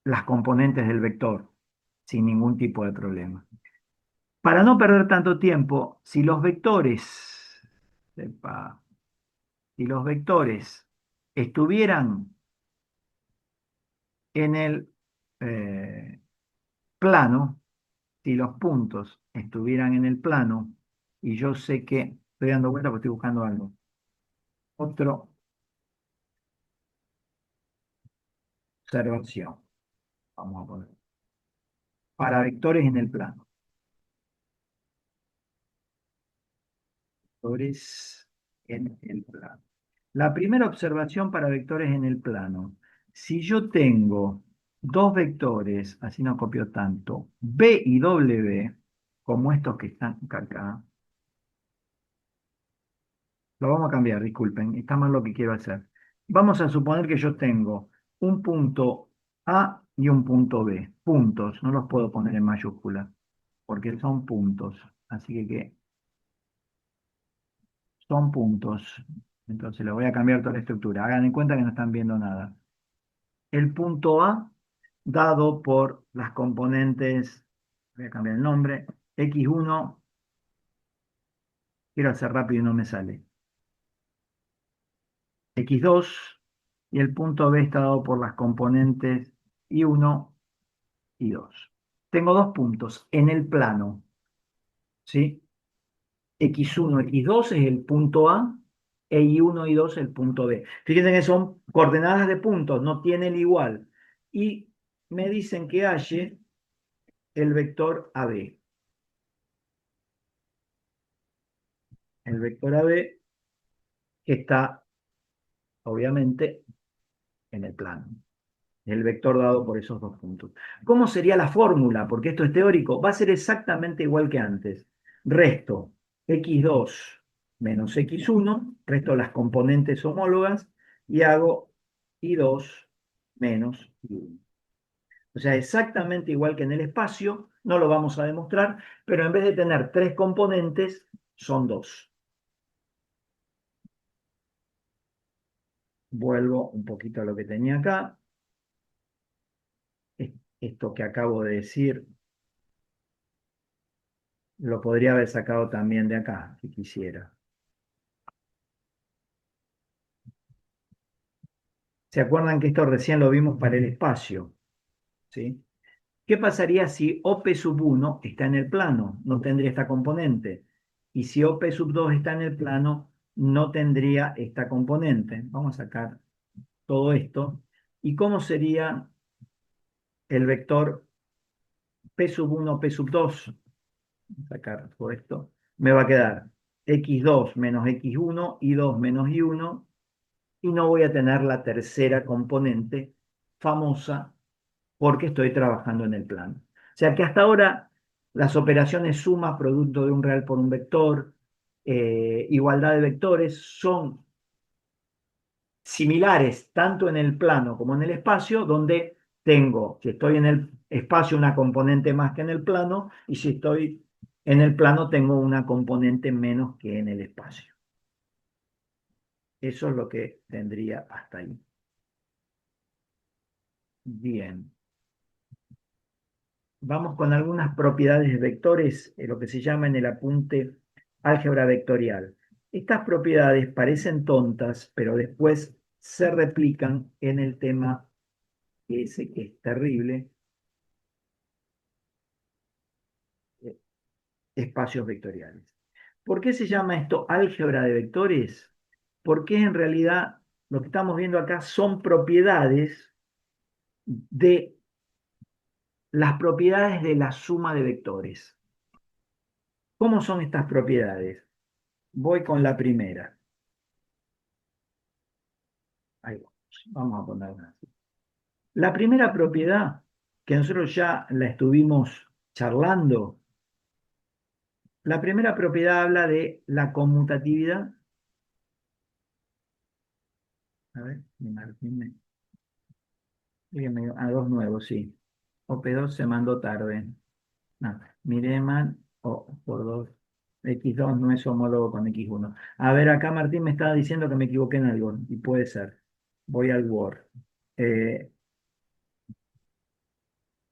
las componentes del vector sin ningún tipo de problema. Para no perder tanto tiempo, epa, si los vectores estuvieran en el plano, si los puntos estuvieran en el plano, y yo sé que estoy dando vuelta porque estoy buscando algo. Otra observación. Vamos a poner. Para vectores en el plano. Vectores en el plano. La primera observación para vectores en el plano. Si yo tengo dos vectores, así no copio tanto, B y W, como estos que están acá, lo vamos a cambiar, disculpen, está mal lo que quiero hacer. Vamos a suponer que yo tengo un punto A y un punto B. Puntos, no los puedo poner en mayúscula, porque son puntos. Así que son puntos. Entonces le voy a cambiar toda la estructura. Hagan en cuenta que no están viendo nada. El punto A dado por las componentes, voy a cambiar el nombre, x1, quiero hacer rápido y no me sale, x2, y el punto B está dado por las componentes y1 y 2. Tengo dos puntos en el plano, ¿sí? x1, x2 es el punto A, e y1 y 2 el punto B. Fíjense que son coordenadas de puntos, no tiene el igual. Y me dicen que halle el vector AB. El vector AB que está, obviamente, en el plano. El vector dado por esos dos puntos. ¿Cómo sería la fórmula? Porque esto es teórico. Va a ser exactamente igual que antes. Resto x2 menos x1, resto las componentes homólogas y hago y2 menos y1. O sea, exactamente igual que en el espacio, no lo vamos a demostrar, pero en vez de tener tres componentes, son dos. Vuelvo un poquito a lo que tenía acá. Esto que acabo de decir lo podría haber sacado también de acá, si quisiera. ¿Se acuerdan que esto recién lo vimos para el espacio? ¿Sí? ¿Qué pasaría si OP sub 1 está en el plano? No tendría esta componente. Y si OP sub 2 está en el plano, no tendría esta componente. Vamos a sacar todo esto. ¿Y cómo sería el vector P sub 1, P sub 2? Sacar todo esto. Me va a quedar x2 menos x1, y2 menos y1, y no voy a tener la tercera componente famosa porque estoy trabajando en el plano. O sea que hasta ahora las operaciones suma, producto de un real por un vector, igualdad de vectores, son similares tanto en el plano como en el espacio, donde tengo, si estoy en el espacio, una componente más que en el plano, y si estoy en el plano, tengo una componente menos que en el espacio. Eso es lo que tendría hasta ahí. Bien. Vamos con algunas propiedades de vectores, lo que se llama en el apunte álgebra vectorial. Estas propiedades parecen tontas, pero después se replican en el tema ese que es terrible, eh, espacios vectoriales. ¿Por qué se llama esto álgebra de vectores? Porque en realidad lo que estamos viendo acá son propiedades de las propiedades de la suma de vectores. ¿Cómo son estas propiedades? Voy con la primera. Ahí vamos a ponerla así. La primera propiedad, que nosotros ya la estuvimos charlando, la primera propiedad habla de la conmutatividad. A ver, mi Martín, dígame, a dos nuevos, sí. OP2 se mandó tarde. No, Mireman, o por 2. X2 no es homólogo con X1. A ver, acá Martín me estaba diciendo que me equivoqué en algo, y puede ser. Voy al Word. Eh,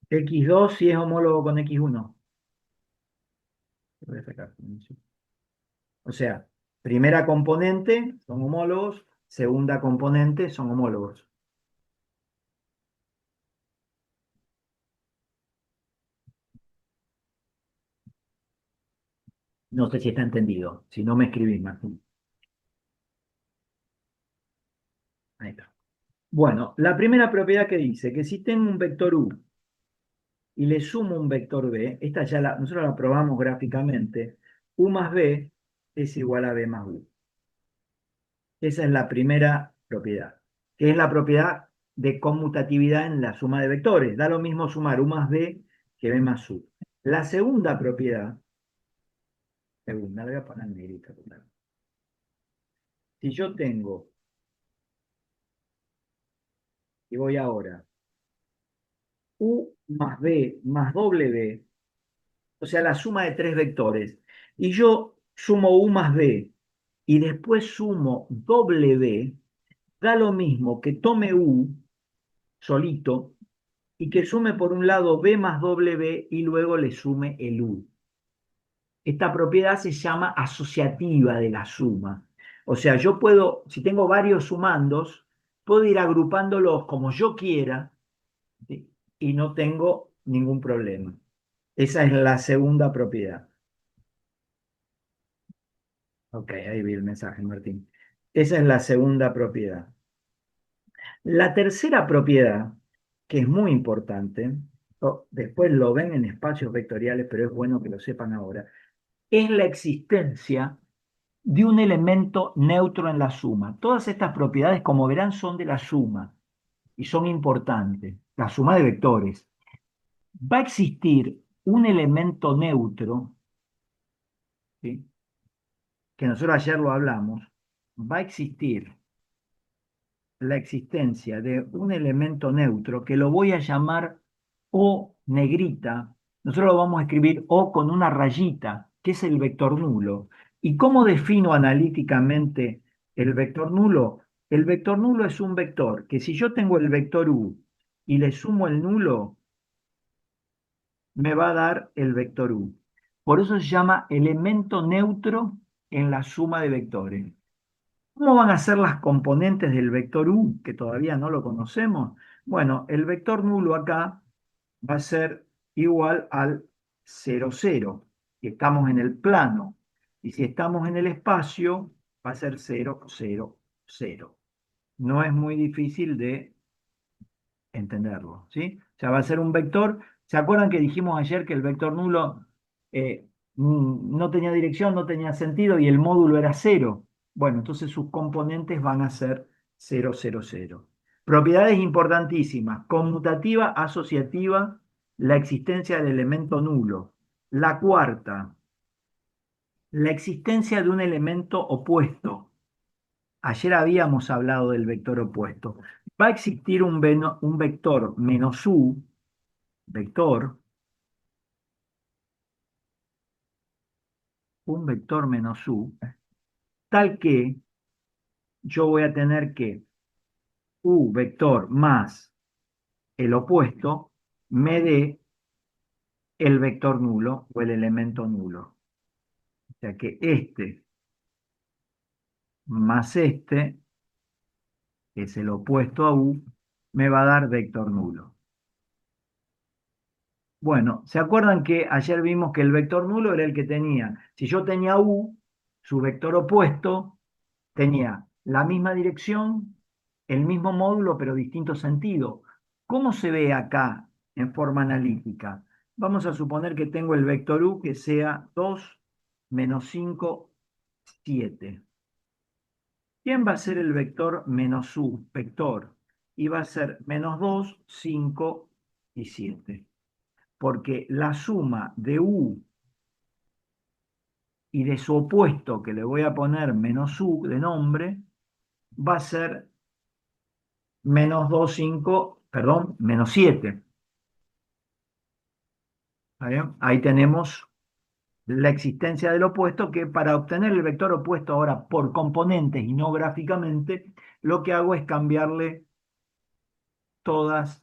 X2 sí es homólogo con X1. Voy a sacar. O sea, primera componente son homólogos, segunda componente son homólogos. No sé si está entendido. Si no me escribís, Martín. Ahí está. Bueno, la primera propiedad que dice que si tengo un vector U y le sumo un vector B, esta ya nosotros la probamos gráficamente, U más B es igual a B más U. Esa es la primera propiedad, que es la propiedad de conmutatividad en la suma de vectores. Da lo mismo sumar U más B que B más U. La segunda propiedad, segunda, la voy a poner en negrita. Si yo tengo, y voy ahora, U más B más W, o sea, la suma de tres vectores, y yo sumo U más B y después sumo W, da lo mismo que tome U solito y que sume por un lado B más W y luego le sume el U. Esta propiedad se llama asociativa de la suma. O sea, yo puedo, si tengo varios sumandos, puedo ir agrupándolos como yo quiera, ¿sí? Y no tengo ningún problema. Esa es la segunda propiedad. Ok, ahí vi el mensaje, Martín. Esa es la segunda propiedad. La tercera propiedad, que es muy importante, después lo ven en espacios vectoriales, pero es bueno que lo sepan ahora, es la existencia de un elemento neutro en la suma. Todas estas propiedades, como verán, son de la suma y son importantes, la suma de vectores. Va a existir un elemento neutro, ¿sí? Que nosotros ayer lo hablamos, va a existir la existencia de un elemento neutro que lo voy a llamar O negrita. Nosotros lo vamos a escribir O con una rayita, que es el vector nulo. ¿Y cómo defino analíticamente el vector nulo? El vector nulo es un vector que si yo tengo el vector U y le sumo el nulo, me va a dar el vector U. Por eso se llama elemento neutro en la suma de vectores. ¿Cómo van a ser las componentes del vector U, que todavía no lo conocemos? Bueno, el vector nulo acá va a ser igual al 0, 0, y estamos en el plano. Y si estamos en el espacio, va a ser 0, 0, 0. No es muy difícil de entenderlo, ¿sí? O sea, va a ser un vector. ¿Se acuerdan que dijimos ayer que el vector nulo no tenía dirección, no tenía sentido y el módulo era cero? Bueno, entonces sus componentes van a ser 0, 0, 0. Propiedades importantísimas: conmutativa, asociativa, la existencia del elemento nulo. La cuarta, la existencia de un elemento opuesto. Ayer habíamos hablado del vector opuesto. Va a existir un vector menos u, vector, un vector menos u, tal que yo voy a tener que u vector más el opuesto me dé el vector nulo o el elemento nulo. O sea que este más este, que es el opuesto a u, me va a dar vector nulo. Bueno, ¿se acuerdan que ayer vimos que el vector nulo era el que tenía? Si yo tenía u, su vector opuesto tenía la misma dirección, el mismo módulo, pero distinto sentido. ¿Cómo se ve acá en forma analítica? Vamos a suponer que tengo el vector u que sea 2, menos 5, 7. ¿Quién va a ser el vector menos u? Vector. Y va a ser menos 2, 5 y 7. Porque la suma de u y de su opuesto, que le voy a poner menos u de nombre, va a ser menos 2, 5, perdón, menos 7. ¿Está bien? Ahí tenemos la existencia del opuesto, que para obtener el vector opuesto ahora por componentes y no gráficamente, lo que hago es cambiarle todas.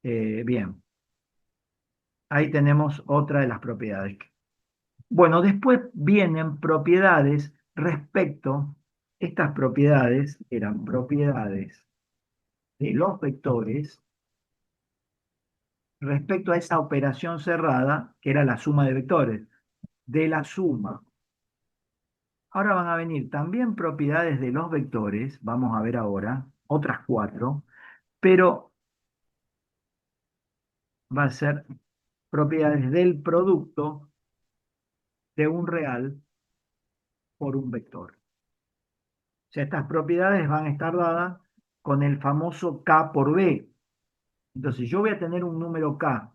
Bien, ahí tenemos otra de las propiedades. Bueno, después vienen propiedades respecto, estas propiedades eran propiedades de los vectores respecto a esa operación cerrada, que era la suma de vectores, de la suma. Ahora van a venir también propiedades de los vectores, vamos a ver ahora, otras 4, pero va a ser propiedades del producto de un real por un vector. O sea, estas propiedades van a estar dadas con el famoso K por B. Entonces yo voy a tener un número K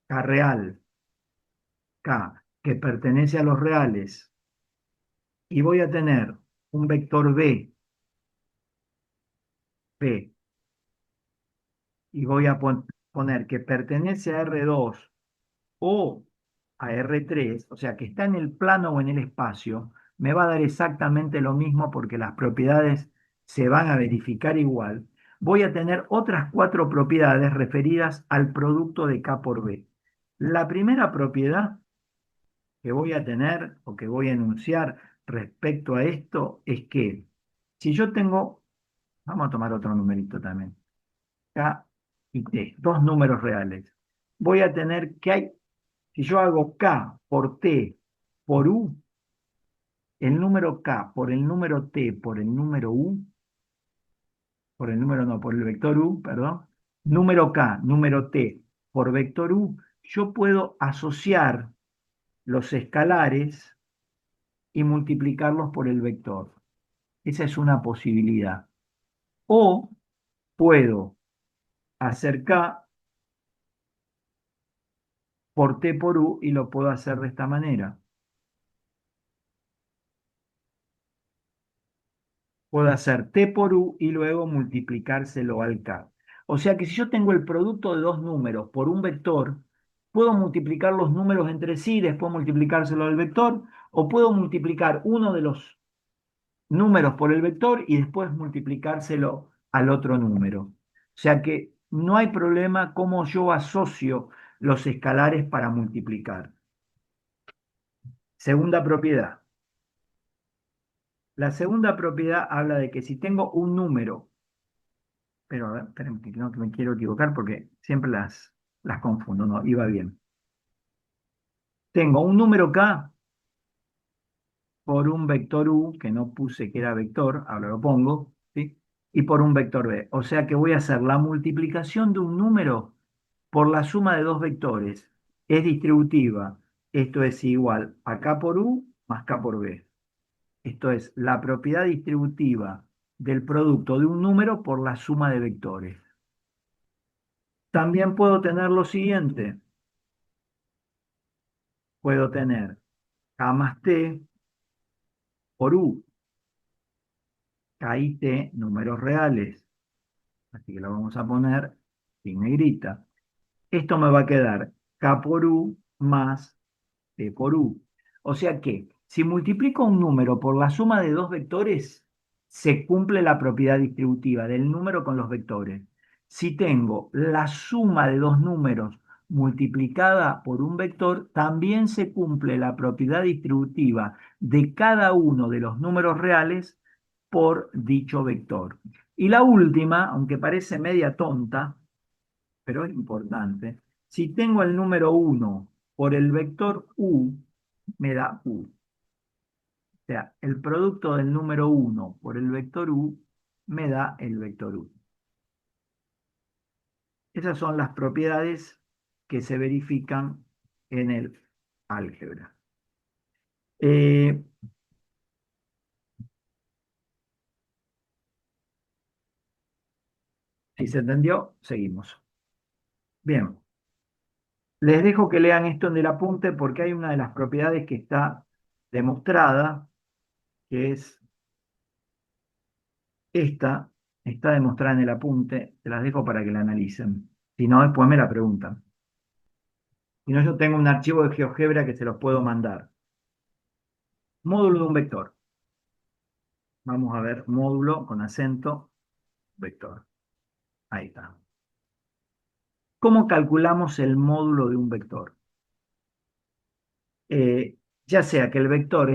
real, K, que pertenece a los reales, y voy a tener un vector B, y voy a poner que pertenece a R2 o a R3, o sea, que está en el plano o en el espacio, me va a dar exactamente lo mismo porque las propiedades se van a verificar igual. Voy a tener otras 4 propiedades referidas al producto de K por B. La primera propiedad que voy a tener o que voy a enunciar respecto a esto es que si yo tengo, vamos a tomar otro numerito también, K y T, dos números reales, voy a tener que hay, si yo hago K por T por U, el número K por el número T por el número U, por el número no, por el vector U, perdón, número K, número T por vector U, yo puedo asociar los escalares y multiplicarlos por el vector. Esa es una posibilidad. O puedo hacer K por T por U y lo puedo hacer de esta manera. Puedo hacer T por U y luego multiplicárselo al K. O sea que si yo tengo el producto de dos números por un vector, puedo multiplicar los números entre sí, después multiplicárselo al vector, o puedo multiplicar uno de los números por el vector y después multiplicárselo al otro número. O sea que no hay problema cómo yo asocio los escalares para multiplicar. Segunda propiedad. La segunda propiedad habla de que si tengo un número pero a ver, espérenme, que no que me quiero equivocar porque siempre las confundo, no, iba bien. Tengo un número K por un vector U, que no puse que era vector, ahora lo pongo, ¿sí? Y por un vector B. O sea que voy a hacer la multiplicación de un número por la suma de dos vectores. Es distributiva. Esto es igual a K por U más K por B. Esto es la propiedad distributiva del producto de un número por la suma de vectores. También puedo tener lo siguiente. Puedo tener K más T por U. K y T, números reales. Así que lo vamos a poner en negrita. Esto me va a quedar K por U más T por U. O sea que si multiplico un número por la suma de dos vectores, se cumple la propiedad distributiva del número con los vectores. Si tengo la suma de dos números multiplicada por un vector, también se cumple la propiedad distributiva de cada uno de los números reales por dicho vector. Y la última, aunque parece media tonta, pero es importante, si tengo el número uno por el vector U, me da U. O sea, el producto del número uno por el vector U me da el vector U. Esas son las propiedades que se verifican en el álgebra. Eh, si se entendió, seguimos. Bien, les dejo que lean esto en el apunte porque hay una de las propiedades que está demostrada, que es esta, está demostrada en el apunte, te las dejo para que la analicen. Si no, después me la preguntan. Si no, yo tengo un archivo de GeoGebra que se los puedo mandar. Módulo de un vector. Vamos a ver módulo con acento, vector. Ahí está. ¿Cómo calculamos el módulo de un vector? Ya sea que el vector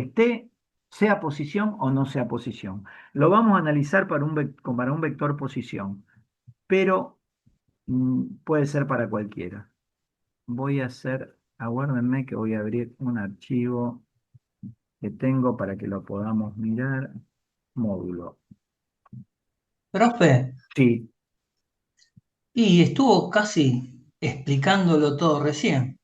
sea posición o no sea posición. Lo vamos a analizar para un vector posición, pero puede ser para cualquiera. Voy a hacer, aguárdenme que voy a abrir un archivo que tengo para que lo podamos mirar. Módulo. Profe, Sí, y estuvo casi explicándolo todo recién,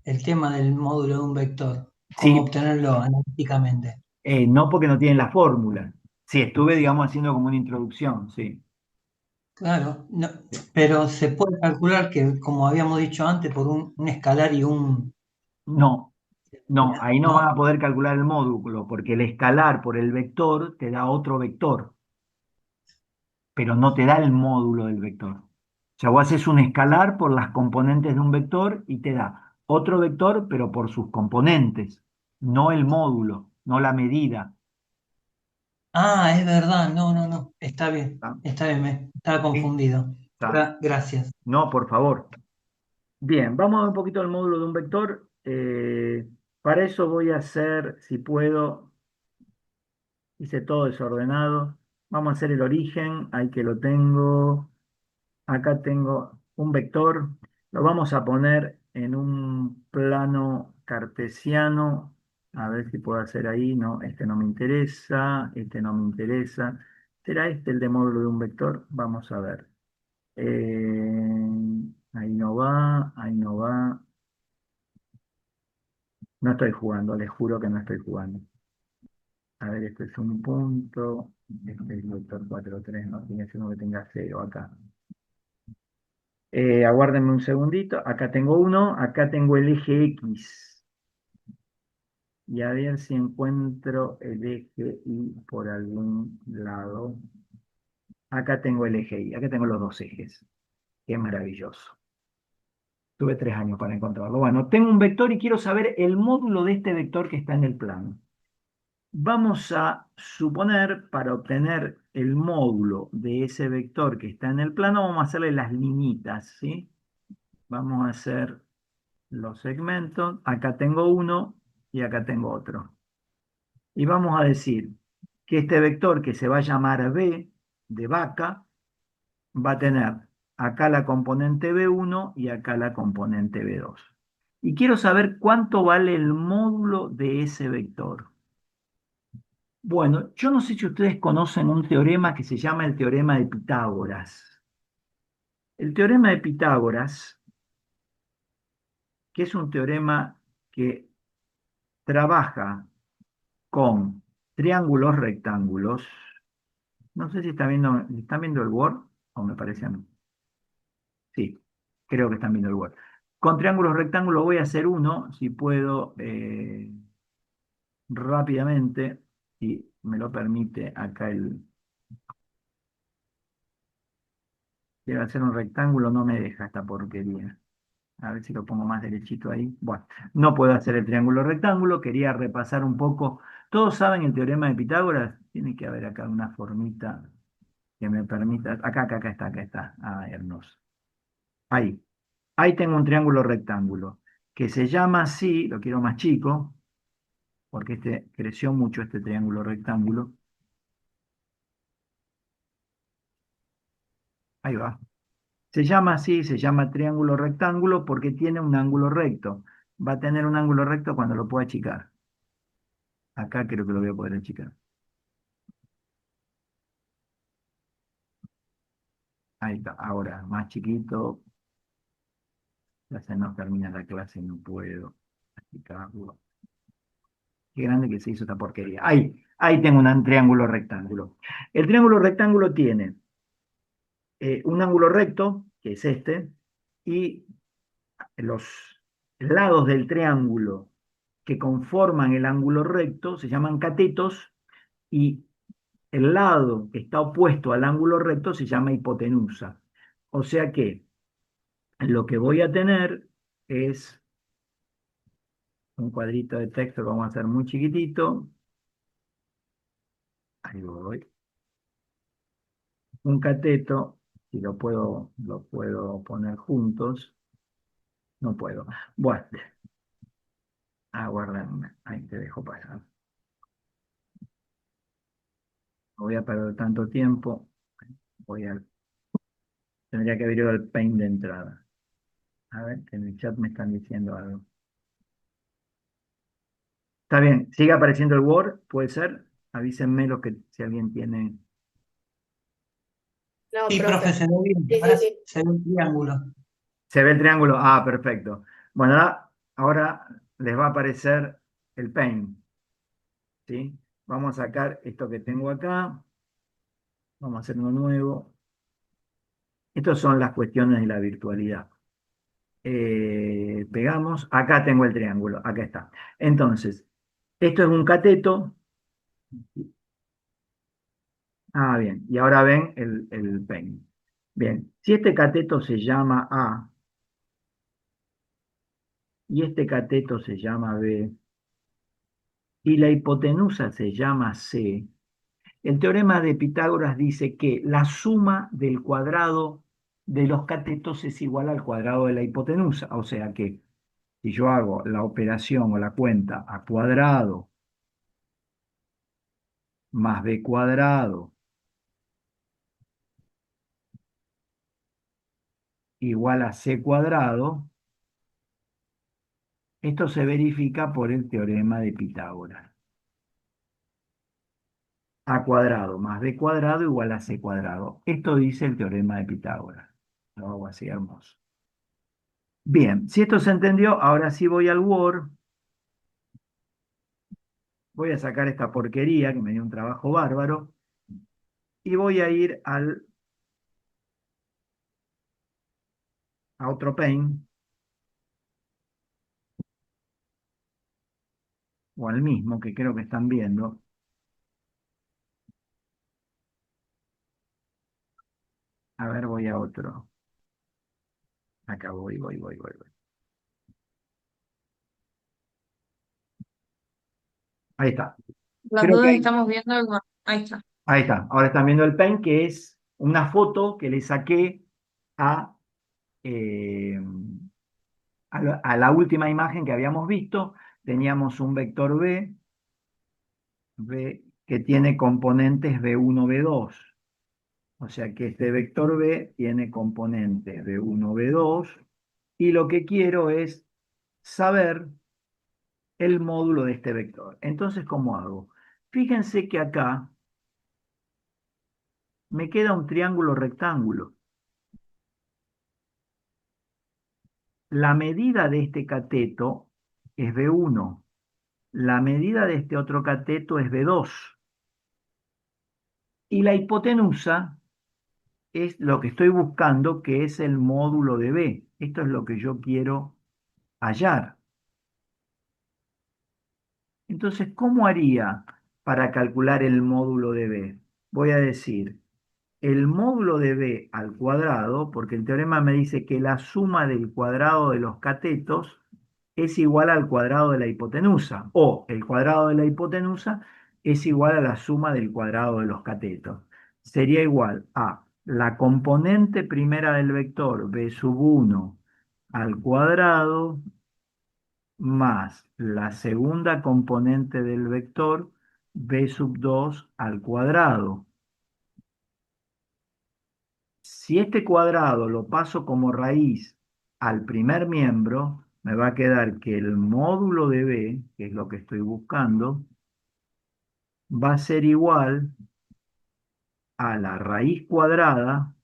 el tema del módulo de un vector, cómo sí, obtenerlo analíticamente. no porque no tienen la fórmula. Sí, estuve, digamos, haciendo como una introducción, sí. Claro, pero se puede calcular que, como habíamos dicho antes, por un escalar y un... No, no, ahí no van a ¿No? poder calcular el módulo, porque el escalar por el vector te da otro vector, pero no te da el módulo del vector. O sea, vos haces un escalar por las componentes de un vector y te da otro vector, pero por sus componentes, no el módulo, no la medida. Ah, es verdad, no, ¿Está? está bien, me estaba ¿Sí? confundido. ¿Está? Gracias. No, por favor. Bien, vamos a ver un poquito el módulo de un vector. Para eso voy a hacer, si puedo, hice todo desordenado. Vamos a hacer el origen, ahí que lo tengo. Acá tengo un vector. Lo vamos a poner en un plano cartesiano. A ver si puedo hacer ahí. No, este no me interesa. Este no me interesa. ¿Será este el de módulo de un vector? Vamos a ver. Ahí no va, ahí no va. No estoy jugando, les juro que no estoy jugando. A ver, este es un punto. Este es el vector 4 3 no tiene que ser uno que tenga cero acá. Aguárdenme un segundito. Acá tengo uno, acá tengo el eje X. Y a ver si encuentro el eje Y por algún lado. Acá tengo el eje Y, acá tengo los dos ejes. Qué maravilloso. Tuve 3 años para encontrarlo. Bueno, tengo un vector y quiero saber el módulo de este vector que está en el plano. Vamos a suponer, para obtener el módulo de ese vector que está en el plano, vamos a hacerle las limitas, ¿sí? Vamos a hacer los segmentos. Acá tengo uno y acá tengo otro. Y vamos a decir que este vector que se va a llamar B de vaca va a tener acá la componente B1 y acá la componente B2. Y quiero saber cuánto vale el módulo de ese vector. Bueno, yo no sé si ustedes conocen un teorema que se llama el teorema de Pitágoras. El teorema de Pitágoras, que es un teorema que trabaja con triángulos rectángulos. No sé si ¿están viendo el Word o me parece a mí? Sí, creo que están viendo el Word. Con triángulos rectángulos voy a hacer uno, si puedo, rápidamente, si me lo permite acá quiero hacer un rectángulo, no me deja esta porquería. A ver si lo pongo más derechito ahí. Bueno, no puedo hacer el triángulo rectángulo, quería repasar un poco. ¿Todos saben el teorema de Pitágoras? Tiene que haber acá una formita que me permita. Acá está. Ah, hermoso. Ahí. Ahí tengo un triángulo rectángulo que se llama así, lo quiero más chico, porque creció mucho este triángulo rectángulo. Ahí va. Se llama así, se llama triángulo rectángulo porque tiene un ángulo recto. Va a tener un ángulo recto cuando lo pueda achicar. Acá creo que lo voy a poder achicar. Ahí está. Ahora, más chiquito. Ya se nos termina la clase, no puedo achicarlo. Qué grande que se hizo esta porquería. Ahí tengo un triángulo rectángulo. El triángulo rectángulo tiene un ángulo recto, que es este, y los lados del triángulo que conforman el ángulo recto se llaman catetos y el lado que está opuesto al ángulo recto se llama hipotenusa. O sea que lo que voy a tener es un cuadrito de texto que vamos a hacer muy chiquitito. Ahí voy. Un cateto, si lo puedo poner juntos. No puedo. Bueno, aguárdame. Ahí te dejo pasar. No voy a perder tanto tiempo. Tendría que haber ido al Paint de entrada. A ver, que en el chat me están diciendo algo. Está bien, sigue apareciendo el Word, puede ser. Avísenme si alguien tiene. No, Sí, profe, profe. se ve bien. Sí, sí, Ahora sí. se ve un triángulo. ¿Se ve el triángulo? Ah, perfecto. Bueno, ahora les va a aparecer el Paint. ¿Sí? Vamos a sacar esto que tengo acá. Vamos a hacer uno nuevo. Estas son las cuestiones de la virtualidad. Pegamos. Acá tengo el triángulo. Acá está. Entonces, esto es un cateto. Ah, bien. Y ahora ven el Paint. Bien. Si este cateto se llama A y este cateto se llama B y la hipotenusa se llama C, el teorema de Pitágoras dice que la suma del cuadrado de los catetos es igual al cuadrado de la hipotenusa. O sea que si yo hago la operación o la cuenta a cuadrado más b cuadrado igual a c cuadrado, esto se verifica por el teorema de Pitágoras. A cuadrado más b cuadrado igual a c cuadrado. Esto dice el teorema de Pitágoras. Lo hago así hermoso. Bien, si esto se entendió, ahora sí voy al Word. Voy a sacar esta porquería que me dio un trabajo bárbaro y voy a ir a otro Paint o al mismo que creo que están viendo. A ver, voy a otro. Acá voy. Ahí está. Las Creo que dudas estamos viendo ahí está. ahí está. Ahora están viendo el Paint, que es una foto que le saqué a, eh, a la última imagen que habíamos visto. Teníamos un vector B que tiene componentes B1, B2. O sea que este vector B tiene componentes B1, B2, y lo que quiero es saber el módulo de este vector. Entonces, ¿cómo hago? Fíjense que acá me queda un triángulo rectángulo. La medida de este cateto es B1. La medida de este otro cateto es B2. Y la hipotenusa es lo que estoy buscando, que es el módulo de B. Esto es lo que yo quiero hallar. Entonces, ¿cómo haría para calcular el módulo de B? Voy a decir el módulo de B al cuadrado, porque el teorema me dice que la suma del cuadrado de los catetos es igual al cuadrado de la hipotenusa, o el cuadrado de la hipotenusa es igual a la suma del cuadrado de los catetos. Sería igual a la componente primera del vector B sub 1 al cuadrado más la segunda componente del vector B sub 2 al cuadrado. Si este cuadrado lo paso como raíz al primer miembro, me va a quedar que el módulo de B, que es lo que estoy buscando, va a ser igual a la raíz cuadrada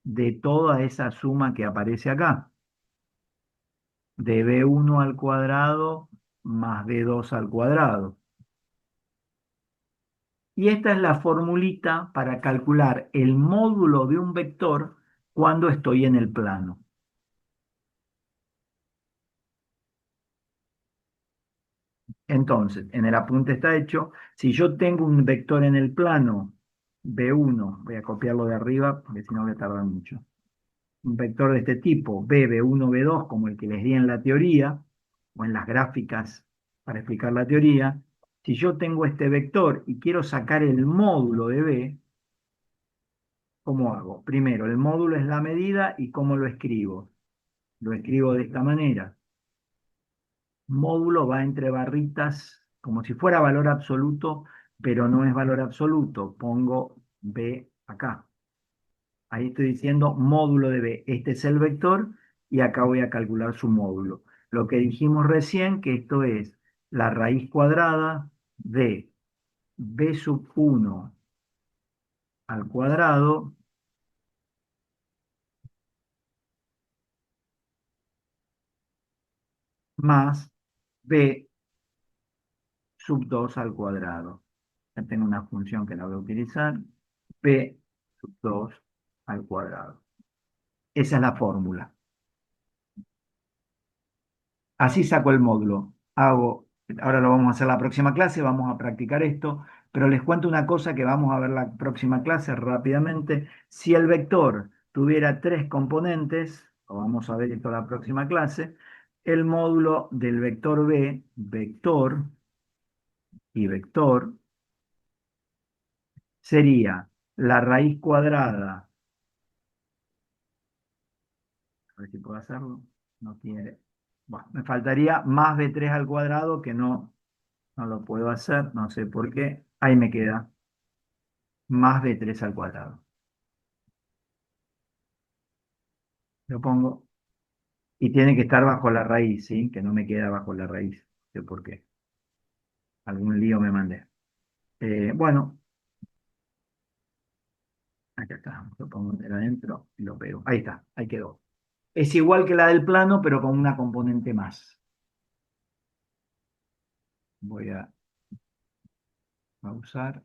de toda esa suma que aparece acá, de B1 al cuadrado más B2 al cuadrado. Y esta es la formulita para calcular el módulo de un vector cuando estoy en el plano. Entonces, en el apunte está hecho. Si yo tengo un vector en el plano B1, voy a copiarlo de arriba porque si no voy a tardar mucho. Un vector de este tipo, B1, B2, como el que les di en la teoría, o en las gráficas para explicar la teoría. Si yo tengo este vector y quiero sacar el módulo de B, ¿cómo hago? Primero, el módulo es la medida y ¿cómo lo escribo? Lo escribo de esta manera. Módulo va entre barritas como si fuera valor absoluto, pero no es valor absoluto. Pongo B acá. Ahí estoy diciendo módulo de B. Este es el vector y acá voy a calcular su módulo. Lo que dijimos recién, que esto es la raíz cuadrada de B sub 1 al cuadrado más B sub 2 al cuadrado. Ya tengo una función que la voy a utilizar. B sub 2 al cuadrado. Esa es la fórmula. Así saco el módulo. Ahora lo vamos a hacer la próxima clase, vamos a practicar esto, pero les cuento una cosa que vamos a ver la próxima clase rápidamente. Si el vector tuviera tres componentes, o vamos a ver esto la próxima clase, el módulo del vector B, vector y vector, sería la raíz cuadrada. A ver si puedo hacerlo. No tiene. Bueno, me faltaría más B3 al cuadrado, que no lo puedo hacer, no sé por qué. Ahí me queda más B3 al cuadrado. Lo pongo. Y tiene que estar bajo la raíz, ¿sí? Que no me queda bajo la raíz. No sé por qué. Algún lío me mandé. Bueno, acá está. Lo pongo adentro y lo pego. Ahí está, ahí quedó. Es igual que la del plano, pero con una componente más. Voy a pausar.